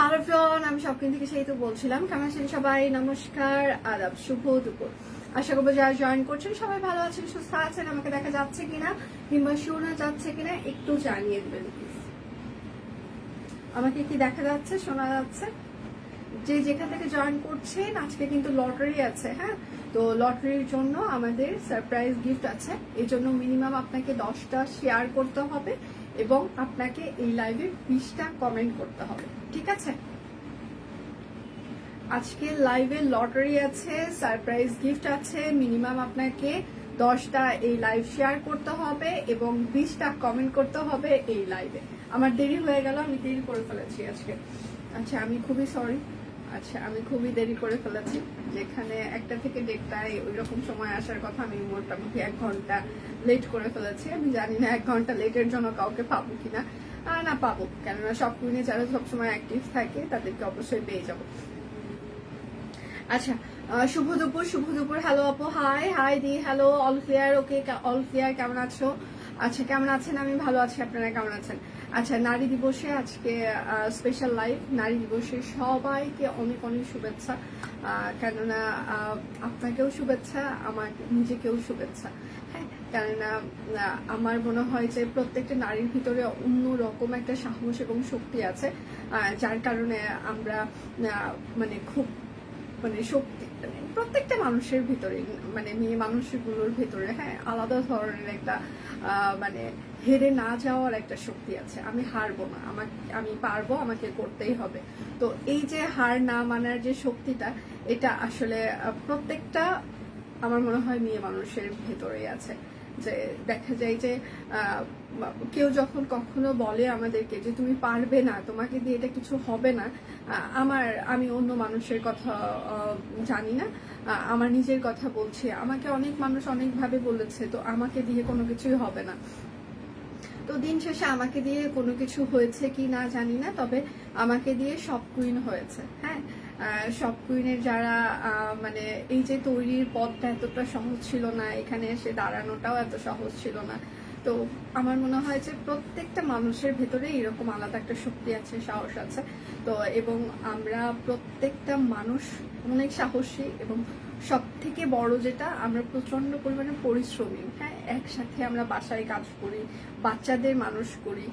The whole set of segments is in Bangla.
হ্যালো এভরিওয়ান, আমি সবকিন থেকে সেই তো বলছিলাম। কেমন আছেন সবাই? নমস্কার, আদাব, শুভ দুপুর। আশা করবো যারা জয়েন করছেন সবাই ভালো আছেন, সুস্থ আছেন। আমাকে দেখা যাচ্ছে কিনা কিংবা শোনা যাচ্ছে কিনা একটু জানিয়ে দেবেন প্লিজ। আমাকে কি দেখা যাচ্ছে, শোনা যাচ্ছে? যে যেখান থেকে জয়েন করছেন, আজকে কিন্তু লটারি আছে। হ্যাঁ, তো লটারির জন্য আমাদের সারপ্রাইজ গিফট আছে। এই জন্য মিনিমাম আপনাকে 10টা শেয়ার করতে হবে এবং আপনাকে এই লাইভে 20টা কমেন্ট করতে হবে, ঠিক আছে? আজকে লাইভে লটারি আছে, সারপ্রাইজ গিফট আছে। মিনিমাম আপনাকে 10টা এই লাইভ শেয়ার করতে হবে এবং 20টা কমেন্ট করতে হবে এই লাইভে। আমার দেরি হয়ে গেল, আমি দেরি করে ফেলেছি আজকে। আচ্ছা, আমি খুবই সরি। আচ্ছা, আমি খুবই দেরি করে ফেলেছি। যেখানে 1টা থেকে 1:30টায় ওই রকম সময় আসার কথা, আমি মোটামুটি 1 ঘন্টা লেট করে ফেলেছি। আমি জানি না 1 ঘন্টা লেটের জন্য কাউকে পাবো কিনা। না, পাবো, কেননা সব কুইনে যারা সবসময় অ্যাক্টিভ থাকে তাদেরকে অবশ্যই পেয়ে যাবো। আচ্ছা, শুভ দুপুর। হ্যালো আপু, হাই হাই দি, হ্যালো, অল ক্লিয়ার? ওকে, অল ক্লিয়ার। কেমন আছো? আচ্ছা, কেমন আছেন? আমি ভালো আছি, আপনারা কেমন আছেন? আচ্ছা, নারী দিবসে আজকে স্পেশাল লাইভ। নারী দিবসে সবাইকে অনেক অনেক শুভেচ্ছা। কেননা আপনাকেও শুভেচ্ছা, আমার নিজেকেও শুভেচ্ছা। হ্যাঁ, কেননা আমার মনে হয় যে প্রত্যেকটা নারীর ভিতরে অন্যরকম একটা সাহস এবং শক্তি আছে, যার কারণে আমরা মানে খুব শক্তি, প্রত্যেকটা মানুষের ভিতরে, মেয়ে মানুষগুলোর ভিতরে, হ্যাঁ, আলাদা ধরনের একটা মানে হেরে না যাওয়ার একটা শক্তি আছে। আমি হারবো না, আমি পারবো, আমাকে করতেই হবে। তো এই যে হার না মানার যে শক্তিটা, এটা আসলে প্রত্যেকটা আমার মনে হয় মেয়ে মানুষের ভেতরেই আছে। যে দেখা যায় যে কেউ যখন কখনো বলে আমাদেরকে যে তুমি পারবে না, তোমাকে দিয়ে এটা কিছু হবে না, আমি অন্য মানুষের কথা জানি না, আমার নিজের কথা বলছি। আমাকে অনেক মানুষ অনেকভাবে বলেছে, তো আমাকে দিয়ে কোনো কিছুই হবে না। তো দিন শেষে আমাকে দিয়ে কোনো কিছু হয়েছে কি না জানি না, তবে আমাকে দিয়ে সব কুইন হয়েছে। হ্যাঁ, সব কুইনের যারা এই যে তৈরির পথটা এতটা সহজ ছিল না, এখানে এসে দাঁড়ানোটাও এত সহজ ছিল না। তো আমার মনে হয় যে প্রত্যেকটা মানুষের ভেতরে এরকম আলাদা একটা শক্তি আছে, সাহস আছে। তো এবং আমরা প্রত্যেকটা মানুষ অনেক সাহসী এবং সব থেকে বড় যেটা, আমরা প্রচন্ড পরিমাণে পরিশ্রমী। হ্যাঁ, একসাথে আমরা বাসায় কাজ করি, বাচ্চাদের মানুষ করি,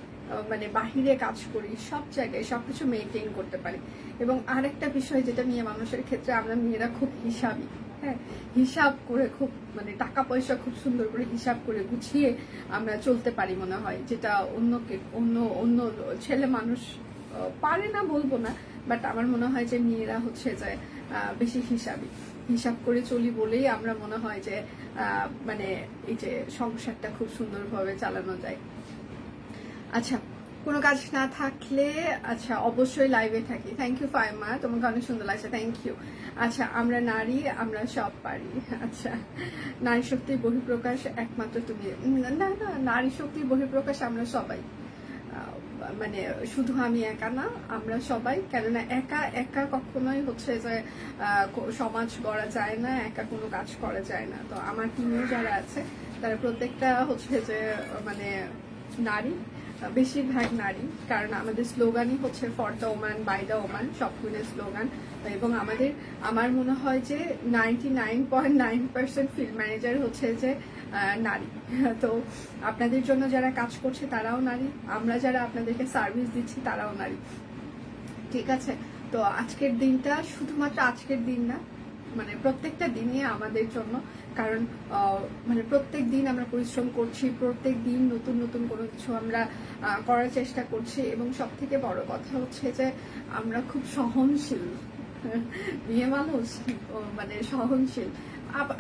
বাহিরে কাজ করি, সব জায়গায় সবকিছু মেনটেন করতে পারি। এবং আরেকটা বিষয় যেটা মেয়ে মানুষের ক্ষেত্রে, আমরা মেয়েরা খুব হিসাবী। হ্যাঁ, হিসাব করে খুব টাকা পয়সা খুব সুন্দর করে হিসাব করে গুছিয়ে আমরা চলতে পারি মনে হয়, যেটা অন্য ছেলে মানুষ পারে না বলবো না, বাট আমার মনে হয় যে মেয়েরা হচ্ছে যে বেশি হিসাব করে চলি বলেই আমরা মনে হয় যে এই যে সংসারটা খুব সুন্দরভাবে চালানো যায়। আচ্ছা, কোনো কাজ না থাকলে আচ্ছা অবশ্যই লাইভে থাকি। থ্যাংক ইউ ফাইমা, তোমাকে অনেক সুন্দর লাগছে, থ্যাংক ইউ। আচ্ছা, আমরা নারী, আমরা সব পারি। আচ্ছা, নারী শক্তির বহিঃপ্রকাশ একমাত্র তুমি। না, নারী শক্তির বহিঃপ্রকাশ আমরা সবাই, শুধু আমি একা না, আমরা সবাই। কেননা একা একা কখনোই হচ্ছে যে সমাজ গড়া যায় না, একা কোনো কাজ করা যায় না। তো আমার টিমে যারা আছে তারা প্রত্যেকটা হচ্ছে যে নারী, বেশিরভাগ নারী। কারণ আমাদের স্লোগানই হচ্ছে for the woman, by the woman, সব কুইনের স্লোগান। এবং আমার মনে হয় যে 99.9% ফিল্ড ম্যানেজার হচ্ছে যে নারী। তো আপনাদের জন্য যারা কাজ করছে তারাও নারী, আমরা যারা আপনাদেরকে সার্ভিস দিচ্ছি তারাও নারী, ঠিক আছে? তো আজকের দিনটা শুধুমাত্র আজকের দিন না, প্রত্যেকটা দিনই আমাদের জন্য। কারণ প্রত্যেক দিন আমরা পরিশ্রম করছি, প্রত্যেক দিন নতুন নতুন কোনো কিছু আমরা করার চেষ্টা করছি। এবং সব থেকে বড় কথা হচ্ছে যে আমরা খুব সহনশীল মেয়ে মানুষ, সহনশীল।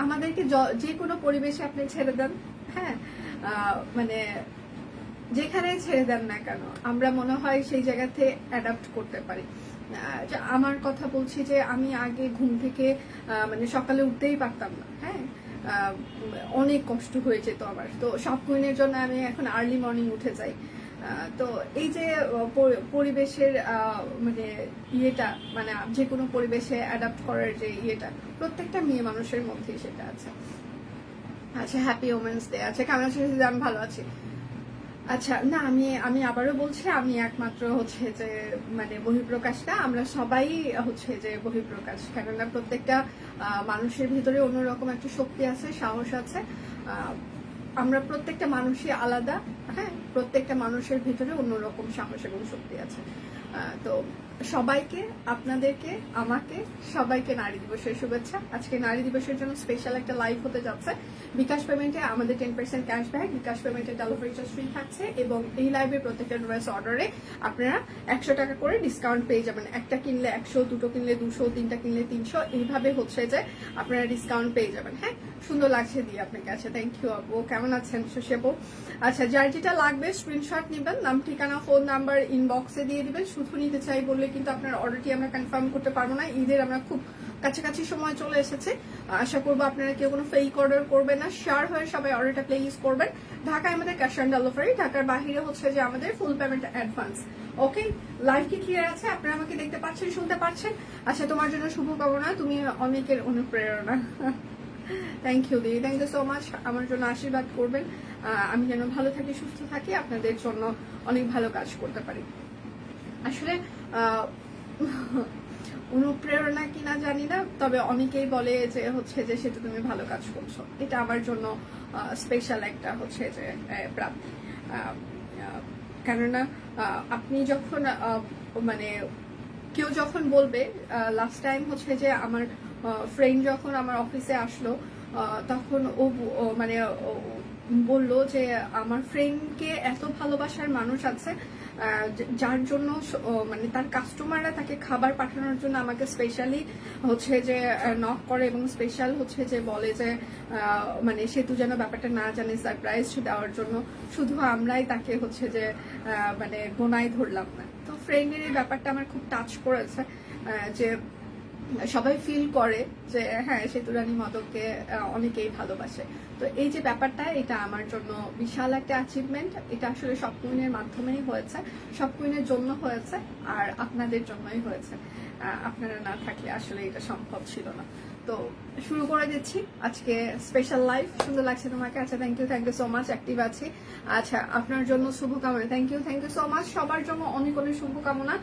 আমাদেরকে যে কোনো পরিবেশে আপনি ছেড়ে দেন, হ্যাঁ, যেখানে ছেড়ে দেন না কেন, আমরা মনে হয় সেই জায়গাতে অ্যাডাপ্ট করতে পারি। আমার কথা বলছি যে আমি আগে ঘুম থেকে সকালে উঠতেই পারতাম না। হ্যাঁ, অনেক কষ্ট হয়ে যেত আমার। তো সব কুইনের জন্য আমি এখন আর্লি মর্নিং উঠে যাই। তো এই যে পরিবেশের ইয়েটা, যে কোনো পরিবেশে অ্যাডাপ্ট করার যে ইয়েটা, প্রত্যেকটা মেয়ে মানুষের মধ্যেই সেটা আছে। আচ্ছা, হ্যাপি ওমেন্স ডে। আচ্ছা, কেমন আছেন? আমি ভালো আছি। আচ্ছা, না আমি আমি আবারও বলছি, আমি একমাত্র হচ্ছে যে মানে বহিঃপ্রকাশটা, আমরা সবাই হচ্ছে যে বহিঃপ্রকাশ। কেননা প্রত্যেকটা মানুষের ভিতরে অন্যরকম একটা শক্তি আছে, সাহস আছে। আমরা প্রত্যেকটা মানুষই আলাদা। হ্যাঁ, প্রত্যেকটা মানুষের ভিতরে অন্যরকম সাহস এবং শক্তি আছে। তো সবাইকে, আপনাদেরকে, আমাকে, সবাইকে নারী দিবসের শুভেচ্ছা। আজকে নারী দিবসের জন্য স্পেশাল একটা লাইভ হতে যাচ্ছে। বিকাশ পেমেন্টে আমাদের 10% ক্যাশব্যাক, বিকাশ পেমেন্টে ডেলিভারি চার্জ ফ্রি থাকছে, এবং এই লাইভে প্রত্যেকটা ড্রেস অর্ডারে আপনারা 100 টাকা করে ডিসকাউন্ট পেয়ে যাবেন। একটা কিনলে 100, দুটো কিনলে 200, তিনটা কিনলে 300, এইভাবে হচ্ছে যে আপনারা ডিসকাউন্ট পেয়ে যাবেন। হ্যাঁ, সুন্দর লাগছে দিয়ে আপনার কাছে। থ্যাংক ইউ আপু, কেমন আছেন শশী আপু? আচ্ছা, যার যেটা লাগবে স্ক্রিনশট নেবেন, নাম ঠিকানা ফোন নাম্বার ইনবক্সে দিয়ে দিবেন। শুধু নিতে চাই বললে কিন্তু আপনার অর্ডারটি আমরা কনফার্ম করতে পারবো না। ঈদের আমরা খুব কাছাকাছি সময় চলে এসেছে, আশা করবো আপনারা কেউ কোনো ফেক অর্ডার করবেন না, শেয়ার হয়ে সবাই অর্ডারটা প্লেস করবেন। ঢাকায় আমাদের ক্যাশ অন ডেলিভারি, ঢাকার বাহিরে হচ্ছে যে আমাদের ফুল পেমেন্ট অ্যাডভান্স। ওকে, লাইভ কি ক্লিয়ার আছে? আপনারা আমাকে দেখতে পাচ্ছেন, শুনতে পাচ্ছেন? আচ্ছা, তোমার জন্য শুভকামনা, তুমি অনেকের অনুপ্রেরণা। থ্যাংক ইউ দিদি, থ্যাংক ইউ সো মাচ। আমার জন্য আশীর্বাদ করবেন, আমি যেন ভালো থাকি, সুস্থ থাকি, আপনাদের জন্য অনেক ভালো কাজ করতে পারি। আসলে অনুপ্রেরণা কিনা জানি না, তবে অনেকেই বলে যে হচ্ছে যে সেটা তুমি ভালো কাজ করছো, এটা আমার জন্য স্পেশাল একটা হচ্ছে যে প্রাপ্তি। কেননা আপনি যখন মানে কেউ যখন বলবে, লাস্ট টাইম হচ্ছে যে আমার ফ্রেন্ড যখন আমার অফিসে আসলো, তখন ও মানে বললো যে আমার ফ্রেন্ডকে এত ভালোবাসার মানুষ আছে, যার জন্য মানে তার কাস্টমাররা তাকে খাবার পাঠানোর জন্য আমাকে স্পেশালি হচ্ছে যে নক করে, এবং স্পেশাল হচ্ছে যে বলে যে মানে সেতু যেন ব্যাপারটা না জানে, সারপ্রাইজ দেওয়ার জন্য শুধু আমরাই তাকে হচ্ছে যে মানে গোনায় ধরলাম না। তো ফ্রেন্ডের এই ব্যাপারটা আমার খুব টাচ করেছে, যে সবাই ফিল করে যে হ্যাঁ, সেতুরানী মদককে অনেকেই ভালোবাসে। তো এই যে ব্যাপারটা, এটা আমার জন্য বিশাল একটা অ্যাচিভমেন্ট। এটা আসলে সব কুইনের মাধ্যমেই হয়েছে, সব কুইনের জন্য হয়েছে, আর আপনাদের জন্যই হয়েছে। আপনারা না থাকলে আসলে এটা সম্ভব ছিল না। তো শুরু করে দিচ্ছি আজকে স্পেশাল লাইভ। সুন্দর লাগছে তোমাকে? আচ্ছা, thank you so much, active আছি। আচ্ছা, আপনার জন্য শুভকামনা। Thank you so much. সবার জন্য অনেক অনেক শুভকামনা।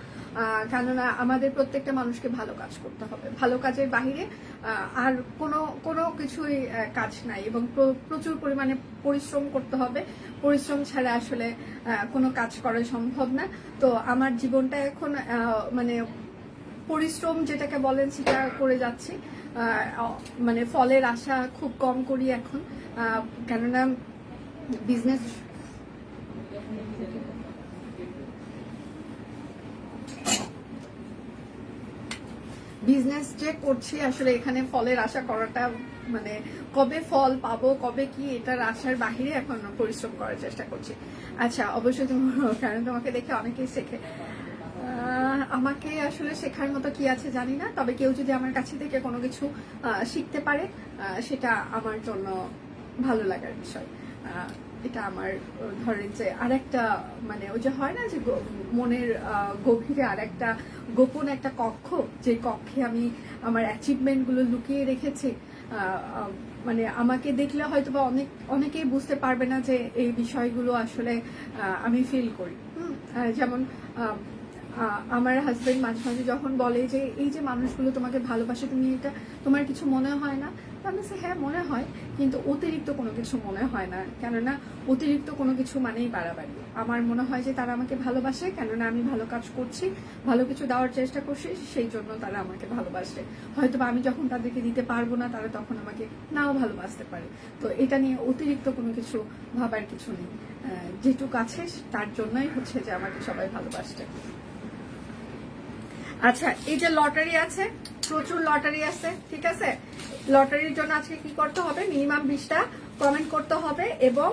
কেননা আমাদের প্রত্যেকটা মানুষকে ভালো কাজ করতে হবে, ভালো কাজের বাহিরে আর কোনো কিছুই কাজ নাই, এবং প্রচুর পরিমাণে পরিশ্রম করতে হবে। পরিশ্রম ছাড়া আসলে কোনো কাজ করা সম্ভব না। তো আমার জীবনটা এখন মানে পরিশ্রম যেটাকে বলেন সেটা করে যাচ্ছি, মানে ফলের আশা খুব কম করি এখন। কেননা বিজনেস যে করছি, আসলে এখানে ফলের আশা করাটা মানে কবে ফল পাবো, কবে কি, এটার আশার বাহিরে এখন পরিশ্রম করার চেষ্টা করছি। আচ্ছা, অবশ্যই তুমি, কারণ তোমাকে দেখে অনেকেই শেখে। আমাকে আসলে শেখার মতো কি আছে জানি না, তবে কেউ যদি আমার কাছে থেকে কোনো কিছু শিখতে পারে, সেটা আমার জন্য ভালো লাগার বিষয়। এটা আমার ধরেন যে আরেকটা মানে ওই যে হয় না যে মনের গভীরে আরেকটা গোপন একটা কক্ষ, যে কক্ষে আমি আমার অ্যাচিভমেন্টগুলো লুকিয়ে রেখেছি। মানে আমাকে দেখলে হয়তো বা অনেকেই বুঝতে পারবে না যে এই বিষয়গুলো আসলে আমি ফিল করি। যেমন আমার হাজবেন্ড মাঝে মাঝে যখন বলে যে এই যে মানুষগুলো তোমাকে ভালোবাসে, তুমি এটা তোমার কিছু মনে হয় না? আমি বলছি হ্যাঁ, মনে হয়, কিন্তু অতিরিক্ত কোনো কিছু মনে হয় না। কেননা অতিরিক্ত কোনো কিছু মানেই বাড়াবাড়ি। আমার মনে হয় যে তারা আমাকে ভালোবাসে, কেননা আমি ভালো কাজ করছি, ভালো কিছু দেওয়ার চেষ্টা করছি, সেই জন্য তারা আমাকে ভালোবাসে। হয়তো আমি যখন তাদেরকে দিতে পারবো না, তারা তখন আমাকে নাও ভালোবাসতে পারে। তো এটা নিয়ে অতিরিক্ত কোনো কিছু ভাবার কিছু নেই। যেটুকু আছে তার জন্যই হচ্ছে যে আমাকে সবাই ভালোবাসে। আচ্ছা, এই যে লটারি আছে, প্রচুর লটারি আছে, ঠিক আছে? লটারির জন্য আজকে কি করতে হবে? মিনিমাম 20টা কমেন্ট করতে হবে এবং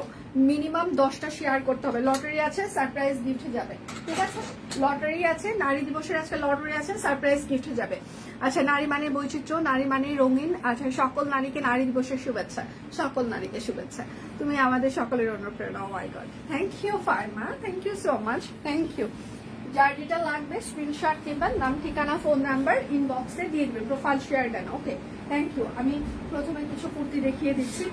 মিনিমাম 10টা শেয়ার করতে হবে। লটারি আছে, সারপ্রাইজ গিফট যাবে, ঠিক আছে? লটারি আছে, নারী দিবসের আজকে লটারি আছে, সারপ্রাইজ গিফট যাবে। আচ্ছা, নারী মানে বৈচিত্র্য, নারী মানে রঙিন। আচ্ছা, সকল নারীকে নারী দিবসের শুভেচ্ছা, সকল নারীকে শুভেচ্ছা। তুমি আমাদের সকলের অনুপ্রেরণা। মাই গড, থ্যাংক ইউ ফারমা, thank you so much, thank you. যার যেটা লাগবে স্ক্রিনশট নেবেন, নাম ঠিকানা ফোন নাম্বার ইনবক্সে দিয়ে দেবেন, প্রোফাইল শেয়ার দেন। Okay, thank you. আমি প্রথমে কিছু কুর্তি দেখিয়ে দিচ্ছি।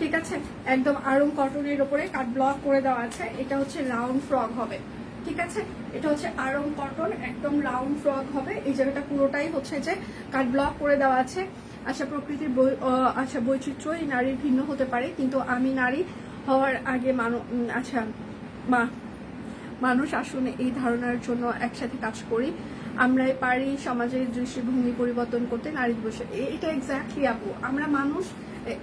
ঠিক আছে, একদম আরং কটনের উপরে কাট ব্লক করে দেওয়া আছে। এটা হচ্ছে রাউন্ড ফ্রক হবে, ঠিক আছে। এটা হচ্ছে আরং কটন, একদম রাউন্ড ফ্রক হবে। এই জায়গাটা পুরোটাই হচ্ছে যে কাট ব্লক করে দেওয়া আছে। আচ্ছা, প্রকৃতির আচ্ছা বৈচিত্র্য এই নারীর ভিন্ন হতে পারে, কিন্তু আমি নারী হওয়ার আগে আচ্ছা মানুষ আসলে এই ধারণার জন্য একসাথে কাজ করি। আমরাই পারি সমাজের দৃষ্টিভঙ্গি পরিবর্তন করতে নারী দিবসে। এটা এক্স্যাক্টলি আপু, আমরা মানুষ,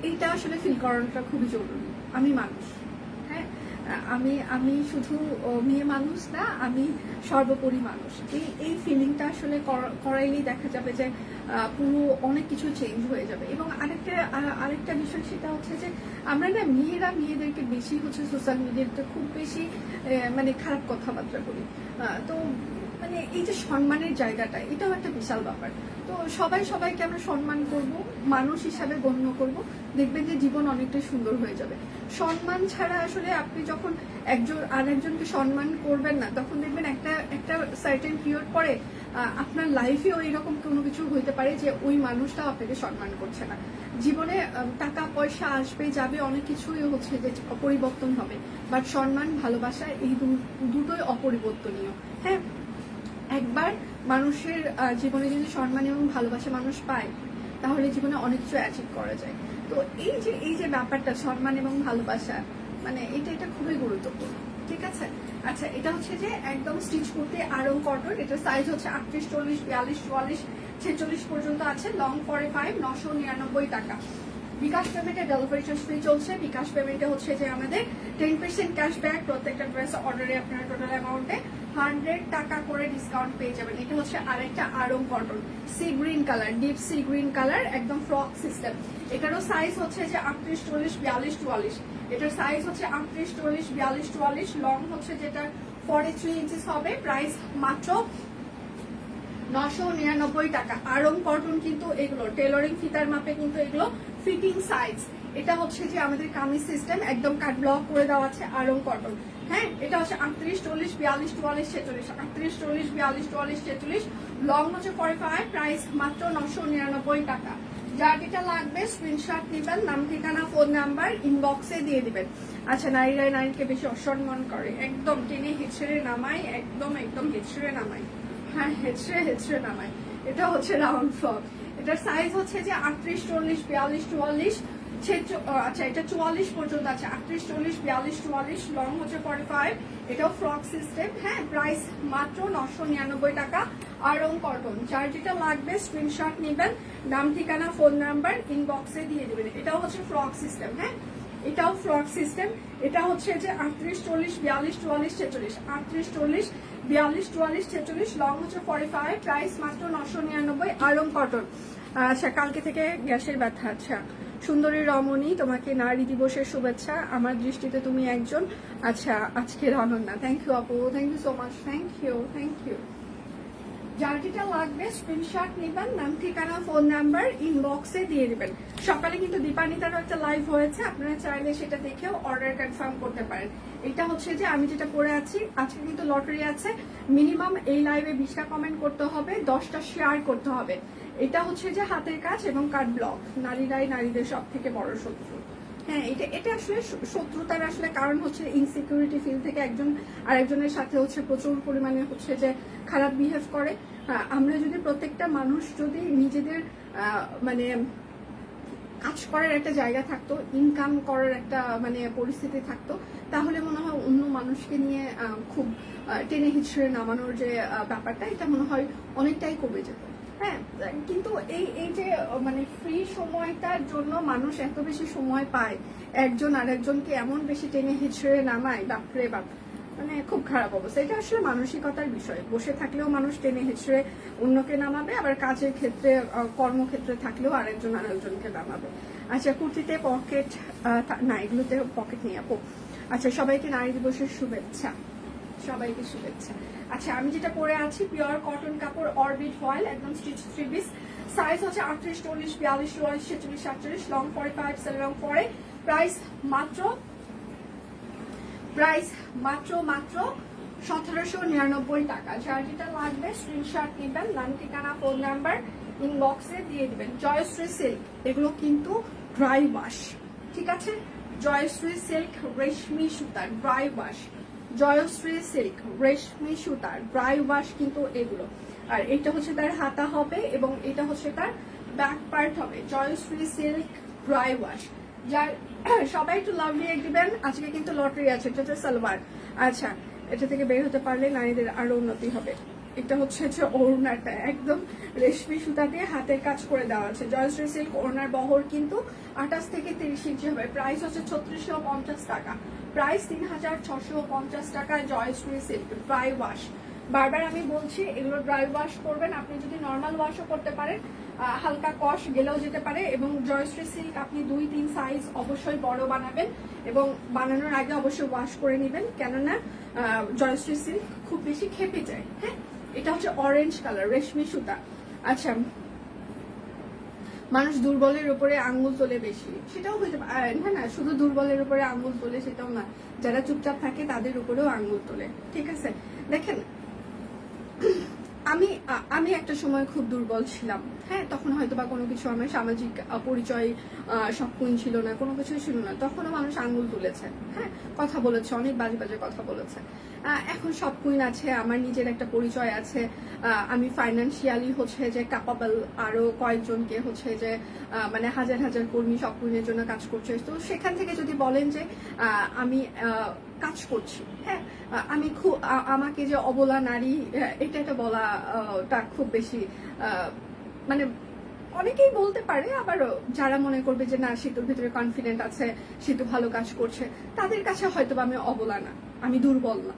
এইটা আসলে ফিল করানোটা খুবই জরুরি। আমি মানুষ, হ্যাঁ, আমি শুধু মেয়ে মানুষ না, আমি সর্বোপরি মানুষ। এই ফিলিংটা আসলে করাইলেই দেখা যাবে যে পুরো অনেক কিছু চেঞ্জ হয়ে যাবে। এবং আরেকটা বিষয় সেটা হচ্ছে যে আমরা না মেয়েদেরকে বেশি হচ্ছে সোশ্যাল মিডিয়াতে খুব বেশি মানে খারাপ কথাবার্তা বলি। তো মানে এই যে সম্মানের জায়গাটা, এটাও একটা বিশাল ব্যাপার। তো সবাইকে আমরা সম্মান করব, মানুষ হিসাবে গণ্য করব, দেখবেন যে জীবন অনেকটাই সুন্দর হয়ে যাবে। সম্মান ছাড়া আসলে আপনি যখন আরেকজনকে সম্মান করবেন না, তখন দেখবেন একটা সার্টেন পিরিয়ড পরে আপনার লাইফেও এইরকম কোনো কিছু হইতে পারে যে ওই মানুষটাও আপনাকে সম্মান করছে না। জীবনে টাকা পয়সা আসবে যাবে, অনেক কিছুই হচ্ছে যে পরিবর্তন হবে, বাট সম্মান ভালোবাসা এই দুটোই অপরিবর্তনীয়। হ্যাঁ, একবার মানুষের জীবনে যদি সম্মান এবং ভালোবাসা মানুষ পায়, তাহলে জীবনে অনেক কিছু অ্যাচিভ করা যায়। তো এই যে ব্যাপারটা সম্মান এবং ভালোবাসা, মানে এটা খুবই গুরুত্বপূর্ণ, ঠিক আছে। আচ্ছা, এটা হচ্ছে যে একদম স্টিচ করতে আরং কটন। এটা সাইজ হচ্ছে 38, 40, 42, 44, 46 পর্যন্ত আছে। লং 45, 999 টাকা। বিকাশ পেমেন্টে ডেলিভারি চার্জ ফ্রি চলছে। বিকাশ পেমেন্টে হচ্ছে যে আমাদের 10% ক্যাশব্যাক, প্রত্যেকটা ড্রেস অর্ডারে আপনারা টোটাল অ্যামাউন্টে 100 টাকা করে ডিসকাউন্ট পেয়ে যাবেন। এটা হচ্ছে আরেকটা Aarong cotton, sea green colour, deep sea green colour, একদম ফ্রক সিস্টেম। এটারও সাইজ হচ্ছে যে 38, 40, 42, 44। এটার সাইজ হচ্ছে 38, 40, 42, 44। লং হচ্ছে যেটা 43 ইঞ্চিস হবে। প্রাইস মাত্র 999 টাকা। আরং কটন কিন্তু এগুলো টেলরিং ফিতার মাপে কিন্তু এগুলো ফিটিং সাইজ। এটা হচ্ছে যে আমাদের কামিজ সিস্টেম, একদম কাট ব্লক করে দেওয়া আছে আরং কটন। হ্যাঁ, এটা হচ্ছে 38, 40, 42, 44, 46। 38, 40, 42, 44, 46। লং হচ্ছে 45। প্রাইস মাত্র 999 টাকা। যার যেটা লাগবে স্ক্রিনশট নেবেন, নাম ঠিকানা ফোন নাম্বার ইনবক্সে দিয়ে দিবেন। আচ্ছা, নারীকে বেশি অসম্মান করে, একদম টেনে হেঁচড়ে নামাই, একদম হেঁচড়ে নামাই। হ্যাঁ, হেঁচড়ে নামাই। এটা হচ্ছে রাউন্ড ফ্রক। এটার সাইজ হচ্ছে যে 38, 40, 42, 44। আচ্ছা, এটা 44 পর্যন্ত আছে। 38, 40, 42, 44। লং হচ্ছে 45। এটাও ফ্রক সিস্টেম। হ্যাঁ, প্রাইস মাত্র 999 টাকা। আরং কটন। যার যেটা লাগবে স্ক্রিনশট নেবেন, নাম ঠিকানা ফোন নাম্বার ইনবক্সে দিয়ে দেবেন। এটাও হচ্ছে ফ্রক সিস্টেম। হ্যাঁ, এটাও ফ্রক সিস্টেম। এটা হচ্ছে যে 38, 40, 42, 44, 46। 38, 40, 42, 44, 46। লং হচ্ছে 45। প্রাইস মাত্র 999। আরং কটন। আচ্ছা, কালকে থেকে গ্যাসের ব্যথা। আচ্ছা, সুন্দরী রমণী, তোমাকে নারী দিবসের শুভেচ্ছা। আমার দৃষ্টিতে তুমি একজন আচ্ছা আজকের অনন্যা। থ্যাংক ইউ আপু, thank you so much, thank you. যার যেটা লাগবে স্ক্রিনশট নেবেন, নাম ঠিকানা ফোন নাম্বার ইনবক্সে দিয়ে দিবেন। সকালে কিন্তু দীপানিতারও একটা লাইভ হয়েছে, আপনারা চাইলে সেটা দেখেও অর্ডার কনফার্ম করতে পারেন। এটা হচ্ছে যে আমি যেটা পরে আছি, আজকে কিন্তু লটারি আছে। মিনিমাম এই লাইভে 20টা কমেন্ট করতে হবে, 10টা শেয়ার করতে হবে। এটা হচ্ছে যে হাতের কাজ এবং কাট ব্লক। নারীরাই নারীদের সব থেকে বড় শত্রু। হ্যাঁ, এটা আসলে শত্রুতার আসলে কারণ হচ্ছে ইনসিকিউরিটি ফিল থেকে একজন আরেকজনের সাথে হচ্ছে প্রচুর পরিমাণে হচ্ছে যে খারাপ বিহেভ করে। আমরা যদি প্রত্যেকটা মানুষ যদি নিজেদের মানে কাজ করার একটা জায়গা থাকতো, ইনকাম করার একটা মানে পরিস্থিতি থাকতো, তাহলে মনে হয় অন্য মানুষকে নিয়ে খুব টেনে হিচড়ে নামানোর যে ব্যাপারটা, এটা মনে হয় অনেকটাই কমে যেত। হ্যাঁ, কিন্তু এই যে মানে ফ্রি সময়টার জন্য মানুষ এত বেশি সময় পায়, একজন আরেকজনকে এমন বেশি টেনে হিচড়ে নামায়, বাপরে বাপ, মানে খুব খারাপ অবস্থা। এটা আসলে মানসিকতার বিষয়। বসে থাকলেও মানুষ টেনে হেঁচড়ে অন্যকে নামাবে, আবার কাজের ক্ষেত্রে কর্মক্ষেত্রে থাকলেও আরেকজনকে নামাবে। আচ্ছা, কুর্তিতে পকেট না, এগুলোতে পকেট নেই আপু। আচ্ছা, সবাইকে নারী দিবসের শুভেচ্ছা, সবাইকে শুভেচ্ছা। আচ্ছা, আমি যেটা পরে আছি পিওর কটন কাপড়, অরবিট ফয়েল, একদম স্টিচ 3 পিস। সাইজ হচ্ছে 38, 40, 42, 44, 46, 47। লং 45, সেলং পরে। প্রাইস মাত্র 1799 টাকা। যার যেটা লাগবে স্ক্রিনশট নেবেন, নাম ঠিকানা ফোন নাম্বার ইনবক্সে দিয়ে দিবেন। জয়শ্রী সিল্ক, এগুলো কিন্তু ড্রাই ওয়াশ, ঠিক আছে। জয়শ্রী সিল্ক রেশমি সুতার ড্রাই ওয়াশ, জয়শ্রী সিল্ক রেশমি সুতার ড্রাই ওয়াশ কিন্তু এগুলো। আর এটা হচ্ছে তার হাতা হবে এবং এটা হচ্ছে তার ব্যাক পার্ট হবে। জয়শ্রী সিল্ক ড্রাই ওয়াশ, যার সবাই একটু লাভ রিয়েক্ট দিবেন। আজকে কিন্তু লটারি আছে, এটা হচ্ছে সালোয়ার। আচ্ছা, এটা থেকে বের হতে পারলে নারীদের আরো উন্নতি হবে। এটা হচ্ছে যে ওড়নাটা একদম রেশমি সুতা দিয়ে হাতের কাজ করে দেওয়া আছে। জয়শ্রী সিল্ক ওড়নার বহর কিন্তু 28 থেকে 30 ইঞ্চি হবে। প্রাইস হচ্ছে 3650 টাকা, প্রাইস 3650 টাকা। জয়শ্রী সিল্ক ড্রাই ওয়াশ, বারবার আমি বলছি এগুলো ড্রাই ওয়াশ করবেন। আপনি যদি নর্মাল ওয়াশও করতে পারেন, হালকা কষ গেলেও যেতে পারে। এবং জয়শ্রী সিল্ক আপনি 2-3 সাইজ অবশ্যই বড় বানাবেন এবং বানানোর আগে অবশ্যই ওয়াশ করে নেবেন, কেননা জয়শ্রী সিল্ক খুব বেশি খেপে যায়। হ্যাঁ, এটা হচ্ছে অরেঞ্জ কালার রেশমি সুতা। আচ্ছা, মানুষ দুর্বলের উপরে আঙ্গুল তোলে বেশি, সেটাও হইতে পারে না। না, শুধু দুর্বলের উপরে আঙ্গুল তোলে সেটাও না, যারা চুপচাপ থাকে তাদের উপরেও আঙ্গুল তোলে। ঠিক আছে, দেখেন আমি একটা সময় খুব দুর্বল ছিলাম। হ্যাঁ, তখন হয়তো বা কোনো কিছু আমার সামাজিক পরিচয় সক্ষম ছিল না, কোনো কিছুই ছিল না, তখনও মানুষ আঙ্গুল তুলেছে। হ্যাঁ, কথা বলেছে, অনেক বাজে বাজে কথা বলেছে। এখন সব কুইন আছে, আমার নিজের একটা পরিচয় আছে। আমি ফাইন্যান্সিয়ালি হচ্ছে যে ক্যাপাবল, আরো কয়েকজনকে হচ্ছে যে মানে হাজার হাজার কর্মী সব কুইনের জন্য কাজ করছে। তো সেখান থেকে যদি বলেন যে আমি কাজ করছি, হ্যাঁ, আমি খুব আমাকে যে অবলা নারী এটা বলাটা খুব বেশি মানে অনেকেই বলতে পারে, আবার যারা মনে করবে যে না সেতুর ভিতরে কনফিডেন্ট আছে, সেতু ভালো কাজ করছে, তাদের কাছে হয়তো আমি অবলা না, আমি দুর্বল না,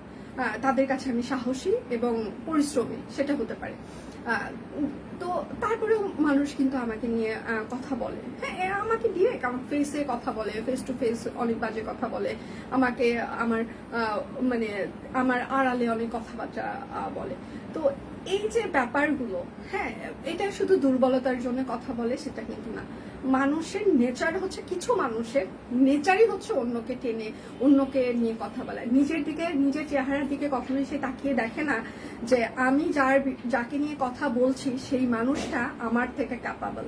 তাদের কাছে আমি সাহসী এবং পরিশ্রমী, সেটা হতে পারে। তো তারপরেও মানুষ কিন্তু আমাকে নিয়ে কথা বলে। হ্যাঁ, এরা আমাকে ডিরেক্ট আমার ফেসে কথা বলে, ফেস টু ফেস অনেক বাজে কথা বলে আমাকে, আমার মানে আমার আড়ালে অনেক কথাবার্তা বলে। তো এই যে ব্যাপারগুলো, হ্যাঁ, এটা শুধু দুর্বলতার জন্য কথা বলে সেটা কিন্তু না। মানুষের নেচার হচ্ছে, কিছু মানুষের নেচারই হচ্ছে অন্যকে টেনে, অন্যকে নিয়ে কথা বলা। নিজের দিকে, নিজের চেহারার দিকে কখনোই সে তাকিয়ে দেখে না যে আমি যাকে নিয়ে কথা বলছি সেই মানুষটা আমার থেকে ক্যাপাবল,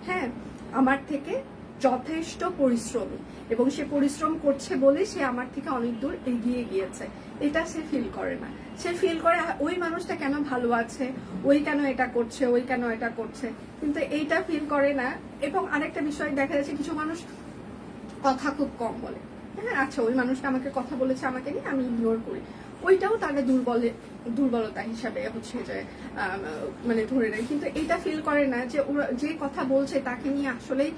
হ্যাঁ, আমার থেকে যথেষ্ট পরিশ্রমী, এবং সে পরিশ্রম করছে বলে সে আমার থেকে অনেক দূর এগিয়ে গিয়েছে। এটা সে ফিল করে না। সে ফিল করে ওই মানুষটা কেন ভালো আছে, ওই কেন এটা করছে, ওই কেন এটা করছে, কিন্তু এইটা ফিল করে না। এবং আরেকটা বিষয় দেখা যাচ্ছে, কিছু মানুষ কথা খুব কম বলে। হ্যাঁ, আচ্ছা, ওই মানুষটা আমাকে কথা বলেছে আমাকে নিয়ে, আমি ইগনোর করি, ওইটাও তাদের দুর্বলতা হিসাবে হচ্ছে যে মানে ধরে নেয়। কিন্তু এটা ফিল করে না যে ওরা যে কথা বলছে তাকে নিয়ে আসলেই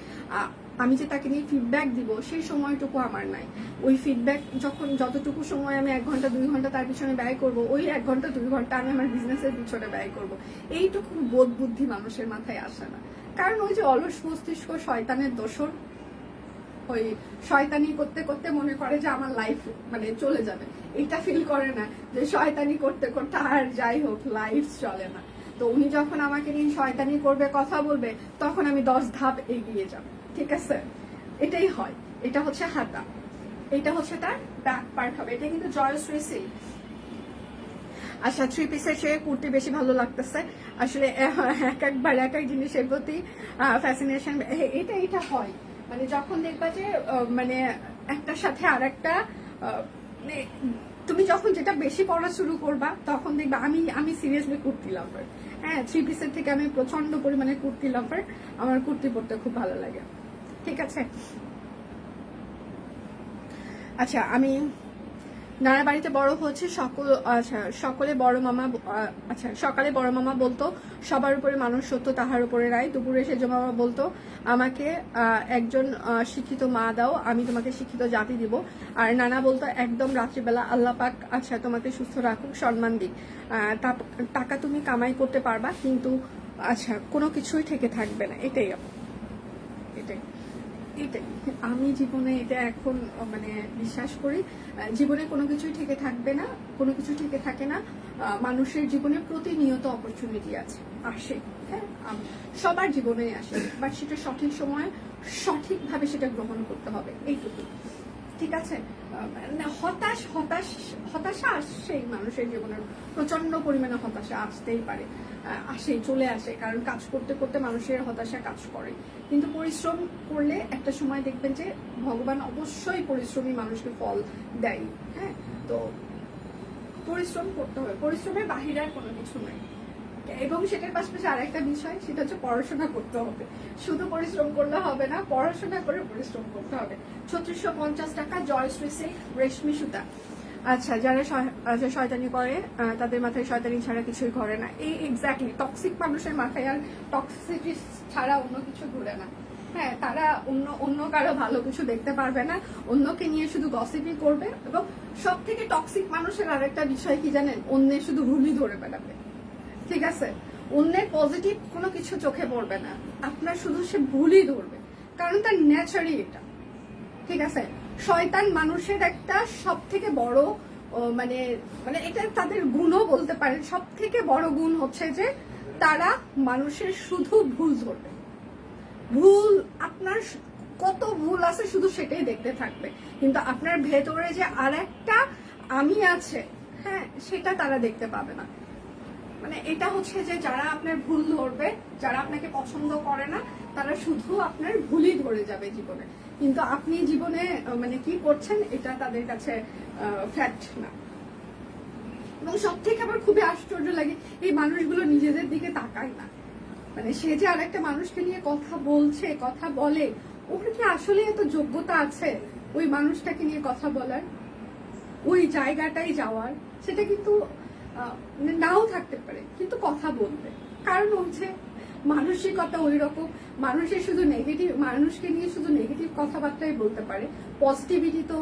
আমি যে তাকে নিয়ে ফিডব্যাক দিব সেই সময়টুকু আমার নাই। ওই ফিডব্যাক যতটুকু সময় আমি 1 ঘন্টা 2 ঘন্টা তার পিছনে ব্যয় করব, ওই 1 ঘন্টা 2 ঘন্টা আমি আমার বিজনেসের পিছনে ব্যয় করব, এইটুকু বোধ বুদ্ধি মানুষের মাথায় আসে না। কারণ ওই যে অলস মস্তিষ্ক শয়তানের দোসর, ওই শয়তানি করতে করতে মনে করে যে আমার লাইফ মানে চলে যাবে। এটা ফিল করে না যে শয়তানি করতে করতে আর যাই হোক লাইফ চলে না। তো উনি যখন আমাকে নিয়ে শয়তানি করবে, কথা বলবে, তখন আমি 10 ধাপ এগিয়ে যাব। ঠিক আছে, এটাই হয়। এটা হচ্ছে হাতা, এটা হচ্ছে তার ব্যাক পার্ট হবে। এটা কিন্তু জয়শ্রী সিল্ক। আচ্ছা, 3 পিসের চেয়ে কুর্তি বেশি ভালো লাগতেছে আসলে। একবার এক এক জিনিসের প্রতি ফ্যাসিনেশন, এটা হয়। মানে যখন দেখবা যে মানে একটার সাথে আর একটা, তুমি যখন যেটা বেশি পড়া শুরু করবা তখন দেখবা, আমি সিরিয়াসলি কুর্তি লাভার। হ্যাঁ, 3 পিসের থেকে আমি প্রচন্ড পরিমাণে কুর্তি লাভার, আমার কুর্তি পরতে খুব ভালো লাগে। ঠিক আছে, আচ্ছা, আমি নানা বাড়িতে বড় হচ্ছে সকলে বড় মামা, আচ্ছা, সকালে বড় মামা বলতো সবার উপরে মানুষ সত্য, তাহার উপরে রায়। দুপুরে সেজ মামা বলতো আমাকে একজন শিক্ষিত মা দাও, আমি তোমাকে শিক্ষিত জাতি দিব। আর নানা বলতো একদম রাত্রিবেলা আল্লাহ পাক আচ্ছা তোমাকে সুস্থ রাখুক, সম্মান দিক, টাকা তুমি কামাই করতে পারবা, কিন্তু আচ্ছা কোনো কিছুই থেকে থাকবে না। এটাই এটাই এটাই আমি জীবনে এটা এখন মানে বিশ্বাস করি। জীবনে কোনো কিছুই থেকে থাকবে না, কোনো কিছু থেকে থাকে না। মানুষের জীবনে প্রতিনিয়ত অপরচুনিটি আসে, হ্যাঁ, সবার জীবনে আসে, বাট সেটা সঠিক সময়ে সঠিকভাবে সেটা গ্রহণ করতে হবে, এইটুকু। ঠিক আছে, মানে হতাশা আসছেই মানুষের জীবনে, প্রচন্ড পরিমাণে হতাশা আসতেই পারে, আসেই, চলে আসে, কারণ কাজ করতে করতে মানুষের হতাশা কাজ করে। কিন্তু পরিশ্রম করলে একটা সময় দেখবেন যে ভগবান অবশ্যই পরিশ্রমী মানুষকে ফল দেয়। হ্যাঁ, তো পরিশ্রম করতে হবে, পরিশ্রমের বাহিরে আর কোনো কিছু নাই। এবং সেটার পাশাপাশি আরেকটা বিষয়, সেটা হচ্ছে পড়াশোনা করতে হবে। শুধু পরিশ্রম করলে হবে না, পড়াশোনা করে পরিশ্রম করতে হবে। 3650 টাকা জয়শ্রী সিল্ক রেশমি সুতা। আচ্ছা, যারা শয়তানি করে তাদের মাথায় শয়তানি ছাড়া কিছুই ঘরে না। এই এক্স্যাক্টলি, টক্সিক মানুষের মাথায় আর টক্সিসিটি ছাড়া অন্য কিছু ঘুরে না। হ্যাঁ, তারা অন্য কারো ভালো কিছু দেখতে পারবে না, অন্যকে নিয়ে শুধু গসিপই করবে। এবং সব থেকে টক্সিক মানুষের আরেকটা বিষয় কি জানেন, অন্যের শুধু ভুলই ধরে বেড়াবে। ঠিক আছে, অন্যের পজিটিভ কোনো কিছু চোখে পড়বে না, আপনার শুধু সে ভুলই ধরবে, কারণ তার নেচারই এটা। ঠিক আছে, শয়তান মানুষের একটা সব থেকে বড় মানে মানে এটা তাদের গুণও বলতে পারেন, সব থেকে বড় গুণ হচ্ছে যে তারা মানুষের শুধু ভুল ধরবে। ভুল, আপনার কত ভুল আছে শুধু সেটাই দেখতে থাকবে, কিন্তু আপনার ভেতরে যে আরেকটা আমি আছে, হ্যাঁ, সেটা তারা দেখতে পাবে না। মানে এটা হচ্ছে যে যারা আপনার ভুল ধরবে, যারা আপনাকে পছন্দ করে না, তারা শুধু আপনার ভুলই ধরে যাবে জীবনে, কিন্তু আপনি জীবনে মানে কি করছেন এটা তাদের কাছে ফ্যাক্ট না। এবং সব থেকে আমার খুবই আশ্চর্য লাগে, এই মানুষগুলো নিজেদের দিকে তাকায় না। মানে সে যে আরেকটা মানুষকে নিয়ে কথা বলছে, কথা বলে, ওর কি আসলে এত যোগ্যতা আছে ওই মানুষটাকে নিয়ে কথা বলার, ওই জায়গাটাই যাওয়ার? সেটা কিন্তু নাও থাকতে পারে, কিন্তু কথা বলবে। কারণ হচ্ছে মানসিকতা ওই রকম, মানুষের শুধু নেগেটিভ, মানুষকে নিয়ে শুধু নেগেটিভ কথাবার্তাই বলতে পারে, পজিটিভিটি তো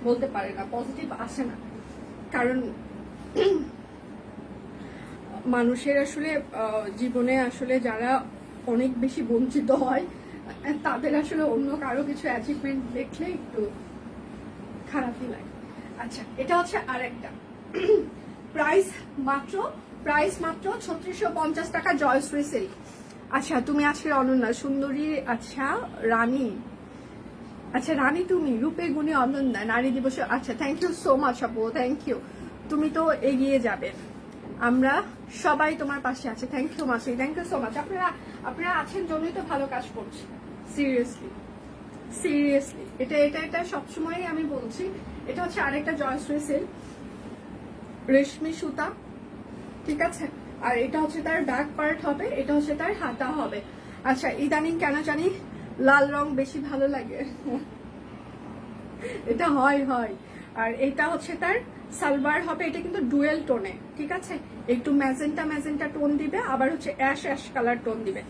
বলতে পারে না, পজিটিভ আসে না। কারণ মানুষের আসলে জীবনে আসলে যারা অনেক বেশি বঞ্চিত হয়, তাদের আসলে অন্য কারো কিছু অ্যাচিভমেন্ট দেখলে একটু খারাপই লাগে। আচ্ছা, এটা হচ্ছে আরেকটা প্রাইস মাত্র 3650 টাকা জয়শ্রী সিল্ক। আচ্ছা, তুমি আজকে অনন্যা সুন্দরী, আচ্ছা রানী, আচ্ছা রানী তুমি রূপে গুণে অনন্যা, নারী দিবসে, আচ্ছা থ্যাংক ইউ সো মাচ আপু, থ্যাংক ইউ। তুমি তো এগিয়ে যাবে, আমরা সবাই তোমার পাশে আছে। থ্যাংক ইউ মাসি, থ্যাংক ইউ সো মাচ। আপনারা আছেন জন্যই তো ভালো কাজ করছি, সিরিয়াসলি সিরিয়াসলি। এটা সবসময় আমি বলছি। এটা হচ্ছে আরেকটা জয়শ্রী সিল্ক রেশমি সুতা, ঠিক আছে, আর এটা হচ্ছে তার ব্যাক পার্ট হবে, এটা হচ্ছে তার হাতা হবে। আচ্ছা, ইদানিং কেন জানি লাল রং বেশি ভালো লাগে, এটা হয়। আর এটা হচ্ছে তার সালবার হবে, এটা কিন্তু ডুয়েল টোনে, ঠিক আছে, একটু ম্যাজেন্টা টোন দিবে, আবার হচ্ছে অ্যাশ কালার টোন দিবে।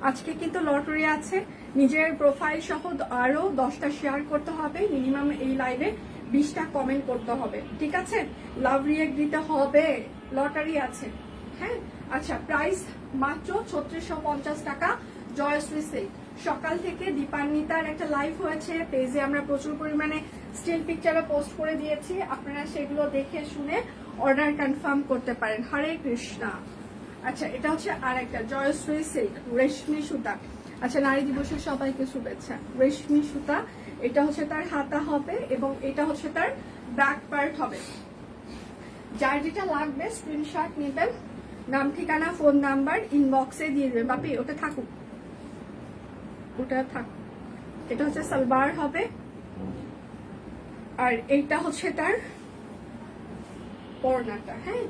আজকে কিন্তু লটারি আছে, নিজের প্রোফাইল সহ আরো 10টা শেয়ার করতে হবে, মিনিমাম এই লাইভে 20টা কমেন্ট করতে হবে, ঠিক আছে, লাভ রিয়েক্ট দিতে হবে, লটারি আছে। হ্যাঁ, আচ্ছা, প্রাইস মাত্র 3650 টাকা জয়শ্রী সিল্ক। সকাল থেকে দীপান্বিতার একটা লাইভ হয়েছে পেজে, আমরা প্রচুর পরিমাণে স্টিল পিকচারও পোস্ট করে দিয়েছি, আপনারা সেগুলো দেখে শুনে অর্ডার কনফার্ম করতে পারেন। হরে কৃষ্ণা। আচ্ছা, এটা হচ্ছে আর একটা জয়শ্রী সিল্ক রেশমি সুতা। আচ্ছা, নারী দিবসের সবাইকে শুভেচ্ছা। রেশমি সুতা, এটা হচ্ছে তার হাতা হবে এবং এটা হচ্ছে তার ব্যাক পার্ট হবে। যার যেটা লাগবে স্ক্রিনশট নেবেন, নাম ঠিকানা ফোন নাম্বার ইনবক্সে দিয়ে দেবেন। বাপি ওটা থাকুক, ওটা থাক। এটা হচ্ছে সালবার হবে, আর এইটা হচ্ছে তার পরনাটা। হ্যাঁ,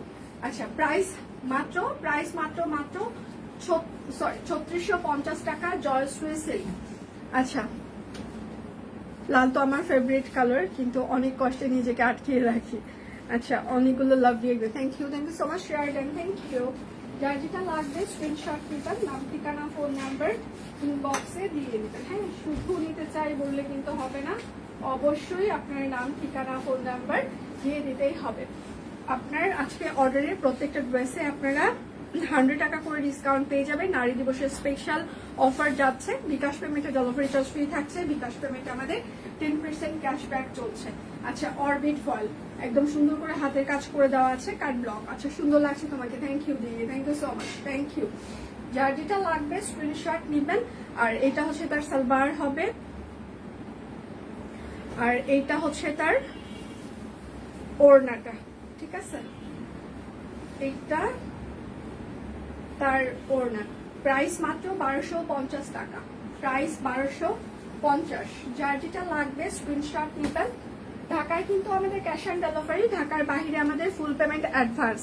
আচ্ছা, প্রাইস মাত্র 3650 টাকা জয়শ্রী সিল্ক। আচ্ছা, লাল তো আমার ফেভারিট কালার, কিন্তু অনেক কষ্টে নিজেকে আটকিয়ে রাখি। আচ্ছা, অনেকগুলো লাভ দিয়ে thank you so much, share দেন, থ্যাংক ইউ। যার যেটা লাগবে স্ক্রিনশট নিবেন, নাম ঠিকানা ফোন নাম্বার ইনবক্সে দিয়ে দিবেন। হ্যাঁ, শুধু নিতে চাই বললে কিন্তু হবে না, অবশ্যই আপনার নাম ঠিকানা ফোন নাম্বার দিয়ে দিতেই হবে। আপনার আজকে অর্ডারের প্রত্যেকটা ড্রেসে আপনারা 100 টাকা করে ডিসকাউন্ট পেয়ে যাবেন। নারী দিবসের স্পেশাল অফার যাচ্ছে, বিকাশ পেমেন্টে ডেলিভারি চার্জ ফ্রি থাকছে, বিকাশ পেমেন্টে আমাদের 10% ক্যাশব্যাক চলছে। আচ্ছা, অরবিট ফয়েল একদম সুন্দর করে হাতের কাজ করে দেওয়া আছে, কাট ব্লক। আচ্ছা, সুন্দর লাগছে তোমাকে, থ্যাংক ইউ দিদি, thank you so much, thank you. যার যেটা লাগবে স্ক্রিনশট নিবেন। আর এটা হচ্ছে তার সালবার হবে, আর এইটা হচ্ছে তার ওড়নাটা, ঠিক আছে, এইটা তার ওড়না। প্রাইস মাত্র 1250 টাকা, প্রাইস 1250। যার যেটা লাগবে স্ক্রিনশট নিবেন। ঢাকায় কিন্তু আমাদের ক্যাশ অন ডেলিভারি, ঢাকার বাইরে আমাদের ফুল পেমেন্ট অ্যাডভান্স।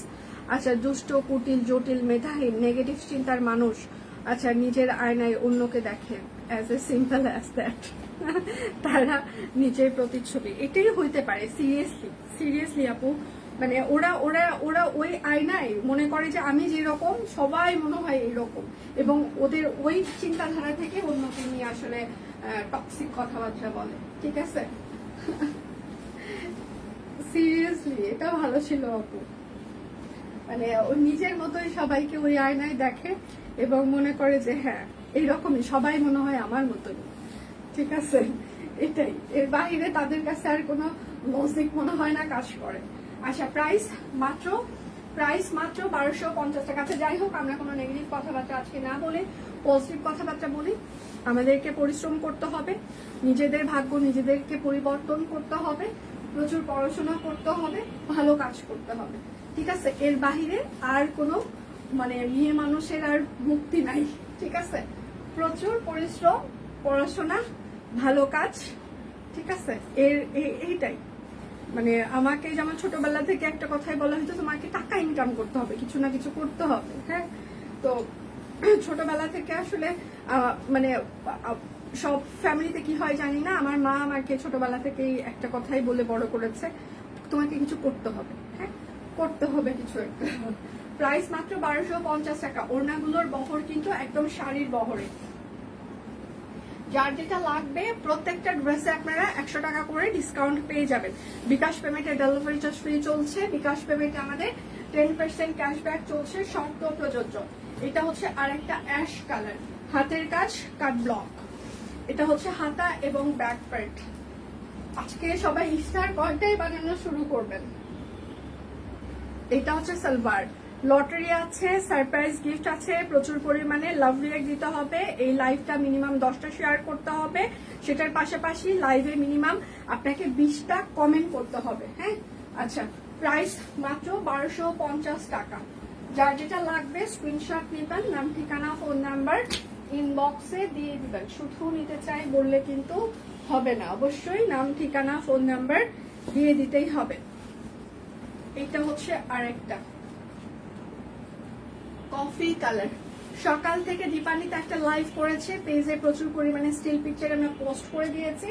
আচ্ছা, দুষ্ট, কুটিল, জটিল, মেধাহীন, নেগেটিভ চিন্তার মানুষ, আচ্ছা নিজের আয়নায় অন্যকে দেখে, as a simple as that, তারা নিজের প্রতিচ্ছবি, এটাই হইতে পারে। সিরিয়াসলি সিরিয়াসলি আপু, মানে ওরা ওরা ওরা ওই আয়নায় মনে করে যে আমি যেরকম সবাই মনে হয় এইরকম, এবং ওদের ওই চিন্তাধারা থেকে অন্যকে নিয়ে আসলে টক্সিক কথাবার্তা বলে, ঠিক আছে। সিরিয়াসলি এটা ভালো ছিল আপু, মানে ও নিজের মতোই সবাইকে ওই আয়নায় দেখে এবং মনে করে যে হ্যাঁ এইরকমই সবাই মনে হয় আমার মতোই, ঠিক আছে। এটাই, এর বাইরে তাদের কাছে আর কোনো লজিক মনে হয় না কাজ করে। আচ্ছা, প্রাইস মাত্র 1250 টাকা। আচ্ছা যাই হোক, আমরা কোনো নেগেটিভ কথাবার্তা আজকে না বলে পজিটিভ কথাবার্তা বলি। আমাদেরকে পরিশ্রম করতে হবে, নিজেদের ভাগ্য নিজেদেরকে পরিবর্তন করতে হবে, প্রচুর পড়াশোনা করতে হবে, ভালো কাজ করতে হবে, ঠিক আছে। এর বাহিরে আর কোনো মানে মেয়ে মানুষের আর মুক্তি নাই, ঠিক আছে। প্রচুর পরিশ্রম, পড়াশোনা, ভালো কাজ, ঠিক আছে। এইটাই মানে আমাকে যেমন ছোটবেলা থেকে একটা কথাই বলা হয়তো তোমাকে টাকা ইনকাম করতে হবে, কিছু না কিছু করতে হবে, হ্যাঁ। তো ছোটবেলা থেকে আসলে মানে সব ফ্যামিলিতে কি হয় জানি না, আমার মা আমাকে ছোটবেলা থেকেই একটা কথাই বলে বড় করেছে, তোমাকে কিছু করতে হবে, হ্যাঁ করতে হবে কিছু একটা। প্রাইস মাত্র 1250 টাকা। ওড়নাগুলোর বহর কিন্তু একদম শাড়ির বহরে। যার যেটা লাগবে প্রত্যেকটা ড্রেসে আপনারা 100 টাকা করে ডিসকাউন্ট পেয়ে যাবেন। বিকাশ পেমেন্টে ডেলিভারি চার্জ ফ্রি চলছে, বিকাশ পেমেন্টে আমাদের 10% ক্যাশব্যাক চলছে, শর্ত প্রযোজ্য। এটা হচ্ছে আরেকটা অ্যাশ কালার, হাতের কাজ কাট ব্লক। এটা হচ্ছে হাতা এবং ব্যাক পার্ট। আজকে সবাই ইফতার কয়টায় বানানো শুরু করবেন। এটা হচ্ছে সালোয়ার, লটারি আছে, সারপ্রাইজ গিফট আছে, প্রচুর পরিমাণে লাভ রিঅ্যাক্ট দিতে হবে। এই লাইভটা মিনিমাম 10টা শেয়ার করতে হবে, সেটার পাশাপাশি লাইভে মিনিমাম আপনাকে 20টা কমেন্ট করতে হবে, হ্যাঁ। আচ্ছা, প্রাইস মাত্র 1250 টাকা। যার যেটা লাগবে স্ক্রিনশট নেবেন, নাম ঠিকানা ফোন নাম্বার ইনবক্সে দিয়ে দিবেন। শুধু নিতে চাই বললে কিন্তু হবে না, অবশ্যই নাম ঠিকানা ফোন নাম্বার দিয়ে দিতেই হবে। এটা হচ্ছে আরেকটা কফি কালার। সকাল থেকে দীপানিতে একটা লাইভ করেছে, পেজে প্রচুর পরিমাণে স্টিল পিকচার আমরা পোস্ট করে দিয়েছি,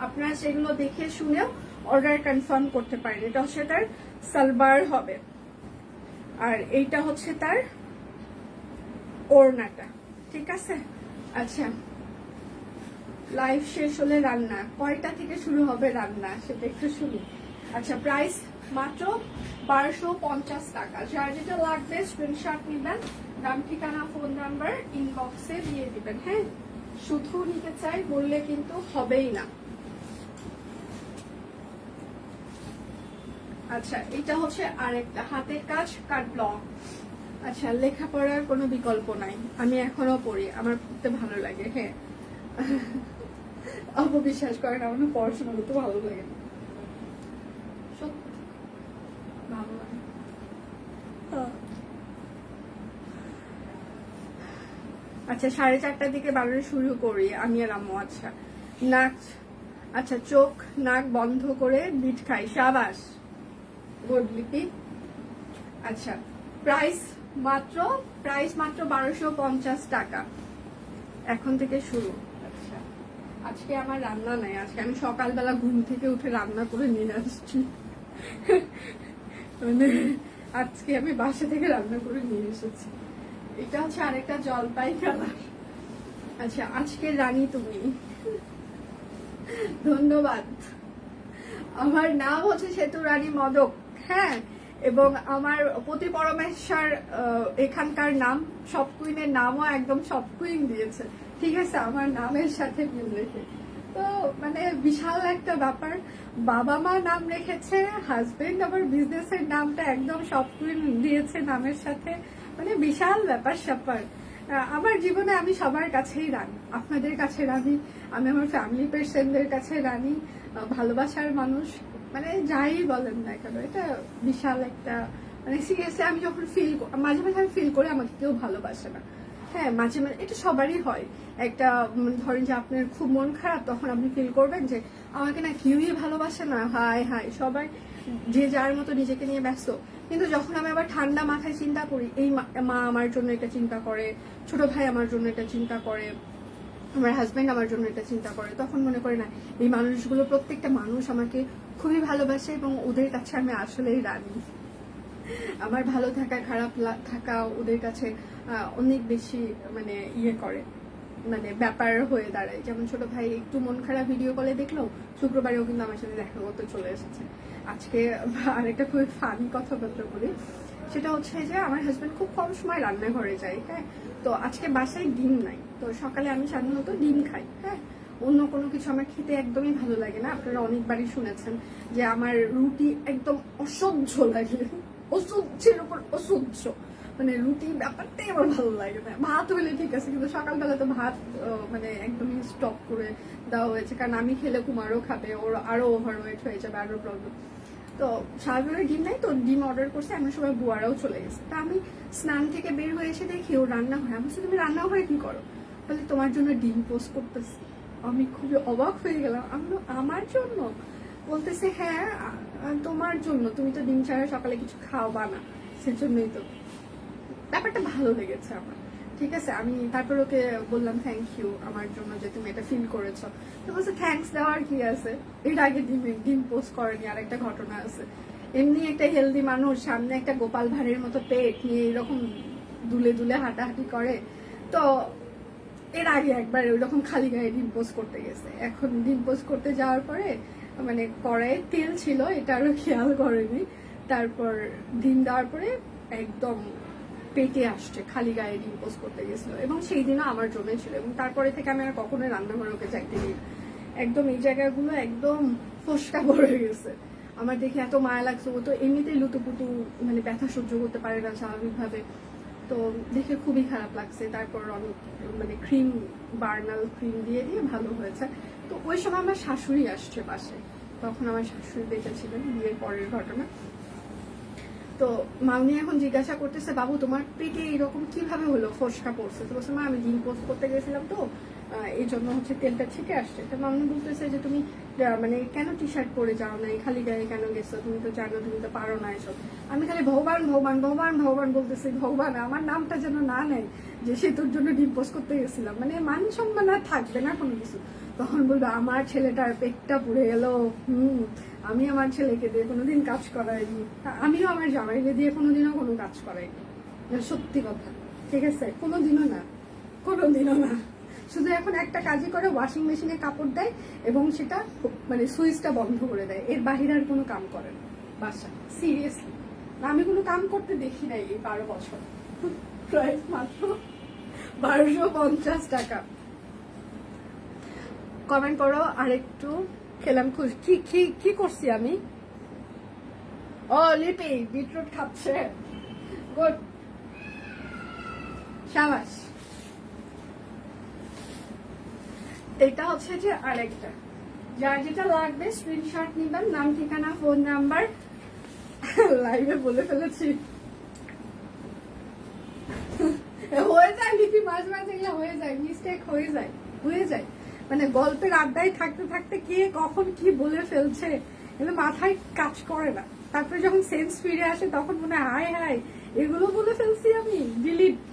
আপনারা সেগুলো দেখে শুনেও অর্ডার কনফার্ম করতে পারেন। এটা হচ্ছে তার সালোয়ার হবে, আর এইটা হচ্ছে তার ওড়নাটা, ঠিক আছে। আচ্ছা, লাইভ শেষ হলে রান্না কয়টা থেকে শুরু হবে রান্না সেটা একটু শুনি। আচ্ছা, প্রাইস মাত্র 1250 টাকা। যার যেটা লাগবে স্ক্রিনশট নিবেন, নাম ঠিকানা ফোন নাম্বার ইনবক্সে দিয়ে দিবেন, হ্যাঁ। শুধু নিতে চাই বললে কিন্তু হবেই না। আচ্ছা, এটা হচ্ছে আরেকটা হাতের কাজ কাট ব্লক। আচ্ছা, লেখাপড়ার কোনো বিকল্প নাই, আমি এখনো পড়ি, আমার পড়তে ভালো লাগে, হ্যাঁ। অপবিশ্বাস করেন, আমার পড়াশোনা করতে ভালো লাগে না, সত্যি ভালো লাগে। আচ্ছা, 4:30টার দিকে বানানো শুরু করি আমি আর আম্মু। আচ্ছা, নাক, আচ্ছা চোখ নাক বন্ধ করে বিট খাই, সাবাস, গুড লিপি। আচ্ছা, প্রাইস মাত্র 1250 টাকা, এখন থেকে শুরু। আচ্ছা, আজকে আমার রান্না নাই, আজকে আমি সকালবেলা ঘুম থেকে উঠে রান্না করে নিয়ে আসছি, মানে আজকে আমি বাসা থেকে রান্না করে নিয়ে এসেছি। এটা হচ্ছে আরেকটা জলপাই কালার। আচ্ছা, আজকে রানী তুমি, ধন্যবাদ। আমার নাম হচ্ছে সেতু রানী মদক, হ্যাঁ, এবং আমার পতি পরমেশ্বর এখানকার নাম, সব কুইনের নামও একদম সব কুইন দিয়েছে, ঠিক আছে, আমার নামের সাথে মিল রেখে। তো মানে বিশাল একটা ব্যাপার, বাবা মা নাম রেখেছে, হাজবেন্ড আবার বিজনেসের নামটা একদম সব কুইন দিয়েছে নামের সাথে, মানে বিশাল ব্যাপার স্যাপার। আমার জীবনে আমি সবার কাছেই রানী, আপনাদের কাছে রানী, আমি আমার ফ্যামিলি পার্সনদের কাছে রানী, ভালোবাসার মানুষ মানে যাই বলেন না কেন, এটা বিশাল একটা মানে সিরিয়াসলি আমি যখন মাঝে মাঝে আমি ফিল করি আমাকে কেউ ভালোবাসে না। হ্যাঁ, মাঝে মাঝে এটা সবারই হয়। একটা ধরেন যে আপনার খুব মন খারাপ, তখন আপনি ফিল করবেন যে আমাকে না কেউই ভালোবাসে না, হায় হায়, সবাই যে যার মতো নিজেকে নিয়ে ব্যস্ত। কিন্তু যখন আমি আবার ঠান্ডা মাথায় চিন্তা করি, এই মা আমার জন্য এটা চিন্তা করে, ছোট ভাই আমার জন্য এটা চিন্তা করে, আমার হাজব্যান্ড আমার জন্য এটা চিন্তা করে, তখন মনে করি না এই মানুষগুলো প্রত্যেকটা মানুষ আমাকে খুবই ভালোবাসে এবং ওদের কাছে আমি আসলেই রানী। আমার ভালো থাকা খারাপ থাকা ওদের কাছে অনেক বেশি মানে ইয়ে করে, মানে ব্যাপার হয়ে দাঁড়ায়। যেমন ছোট ভাই একটু মন খারাপ ভিডিও কলে দেখলো, শুক্রবারেও কিন্তু আমার সাথে দেখা করতে চলে এসেছে। আজকে আরেকটা খুবই ফানি কথাবার্তা বলি, সেটা হচ্ছে যে আমার হাজব্যান্ড খুব কম সময় রান্নাঘরে যায়। হ্যাঁ, তো আজকে বাসায় ডিম নাই, তো সকালে আমি সাধারণত ডিম খাই। হ্যাঁ, অন্য কোনো কিছু আমার খেতে একদমই ভালো লাগে না। আপনারা অনেকবারই শুনেছেন যে আমার রুটি একদম অসহ্য লাগে, অসহ্যের উপর অসহ্য, মানে রুটি ব্যাপারটাই আমার ভালো লাগে না। ভাত হলে ঠিক আছে, কিন্তু সকালবেলা তো ভাত মানে একদমই স্টপ করে দেওয়া হয়েছে, কারণ আমি খেলে কুমারও খাবে, ওর আরো ওভারওয়েট হয়ে যাবে, আরো প্রবলেম। তো স্বাভাবিক ডিম নাই, তো ডিম অর্ডার করছে, এমন সময় বুয়ারাও চলে গেছে। তা আমি স্নান থেকে বের হয়ে এসে দেখি ও রান্না হয়। আমি বলছি তুমি রান্নাঘরে কি করো? বলে তোমার জন্য ডিম পোস্ট করতেছি। আমি খুবই অবাক হয়ে গেলাম। আমি আমার জন্য? বলতেছে হ্যাঁ তোমার জন্য, তুমি তো ডিম ছাড়া সকালে কিছু খাওয়া না, সেজন্যই তো। ব্যাপারটা ভালো লেগেছে আমার। ঠিক আছে, আমি তারপর ওকে বললাম থ্যাংক ইউ আমার জন্য যে তুমি এটা ফিল করেছো। তো বলছে থ্যাংকস দেওয়ার কি আছে, এর আগে ডিম পোস্ট করেনি। আর একটা ঘটনা আছে, এমনি একটা হেলদি মানুষ সামনে একটা গোপাল ভাঁড়ের মতো পেট নিয়ে এরকম দুলে দুলে হাঁটাহাঁটি করে, তো এর আগে একবার ওইরকম খালি গায়ে ডিম পোস্ট করতে গেছে। এখন ডিম পোস্ট করতে যাওয়ার পরে মানে কড়াইয়ে তেল ছিল, এটা আরো খেয়াল করেনি। তারপর ডিম দেওয়ার পরে একদম পেটে আসছে, খালি গায়ে ডিম পোস্ট করতে গেছিল, এবং সেই দিনও আমার জন্য ছিল। এবং তারপরে থেকে আমি আর কখনোই রান্নাঘরে ওকে যাইতে দিই। একদম এই জায়গাগুলো একদম ফসকা পড়ে গেছে। আমার দেখে এত মায়া লাগছে, ও তো এমনিতেই লুতুপুতু মানে ব্যথা সহ্য করতে পারে না স্বাভাবিকভাবে, তো দেখে খুবই খারাপ লাগছে। তারপর মানে ক্রিম, বার্নাল ক্রিম দিয়ে দিয়ে ভালো হয়েছে। তো ওই সময় আমার শাশুড়ি আসছে পাশে, তখন আমার শাশুড়ি বেঁচে ছিলেন, বিয়ের পরের ঘটনা। তো মাউনি এখন জিজ্ঞাসা করতেছে বাবু তোমার পেটে এরকম কিভাবে হলো, ফসকা পড়ছে? তো বলছে মা আমি ডিম পোস্ট করতে গেছিলাম, তো এই জন্য হচ্ছে তেলটা ছিটে আসছে। তো মাউনি বলতেছে যে তুমি মানে কেন টি শার্ট পরে যাও না, খালি গায়ে কেন গেছো, তুমি তো জানো তুমি তো পারো না এসব। আমি খালি ভগবান ভগবান ভগবান ভগবান বলতেছি, ভগবান আমার নামটা যেন না নেয় যে সে তোর জন্য ডিম পোস্ট করতে গেছিলাম, মানে মান সম্মান আর থাকবে না কোনো কিছু। তখন বলবে আমার ছেলেটার পেটটা পুড়ে গেল, আমি আমার ছেলেকে দিয়ে কোনোদিন কাজ করাইনি, আমিও আমার জামাইকে দিয়ে কোনোদিনও কোনো কাজ করাইনি। সত্যি কথা, ঠিক আছে, কোনোদিনও না, কোনোদিনও না। শুধু এখন একটা কাজই করে, ওয়াশিং মেশিনে কাপড় দেয় এবং সেটা মানে সুইচটা বন্ধ করে দেয়, এর বাহিরে আর কোনো কাম করে না বাসা। সিরিয়াসলি আমি কোনো কাম করতে দেখি নাই এই 12 বছর। প্রাইস মাত্র 1250 টাকা। কমেন্ট করো আর একটু খেলাম খুশি। কি কি কি করছি আমি? ও লিপি বিটরুট খাচ্ছে, গুড, শাবাশ। এটা হচ্ছে যে আরেকটা, যার যেটা লাগবে স্ক্রিনশট নিবেন, নাম ঠিকানা ফোন নাম্বার। লাইভে বলে ফেলেছি, হয়ে যায় লিপি, মাঝে মাঝে এগুলো হয়ে যায়, মিস্টেক হয়ে যায়। মানে গল্পের আড্ডায় থাকতে থাকতে কে কখন কি বলে ফেলছে এগুলো মাথায় কাজ করে না। তারপরে যখন সেন্স ফিরে আসে তখন মনে হয় হায় হায় এগুলো বলে ফেলছি আমি, ডিলিট।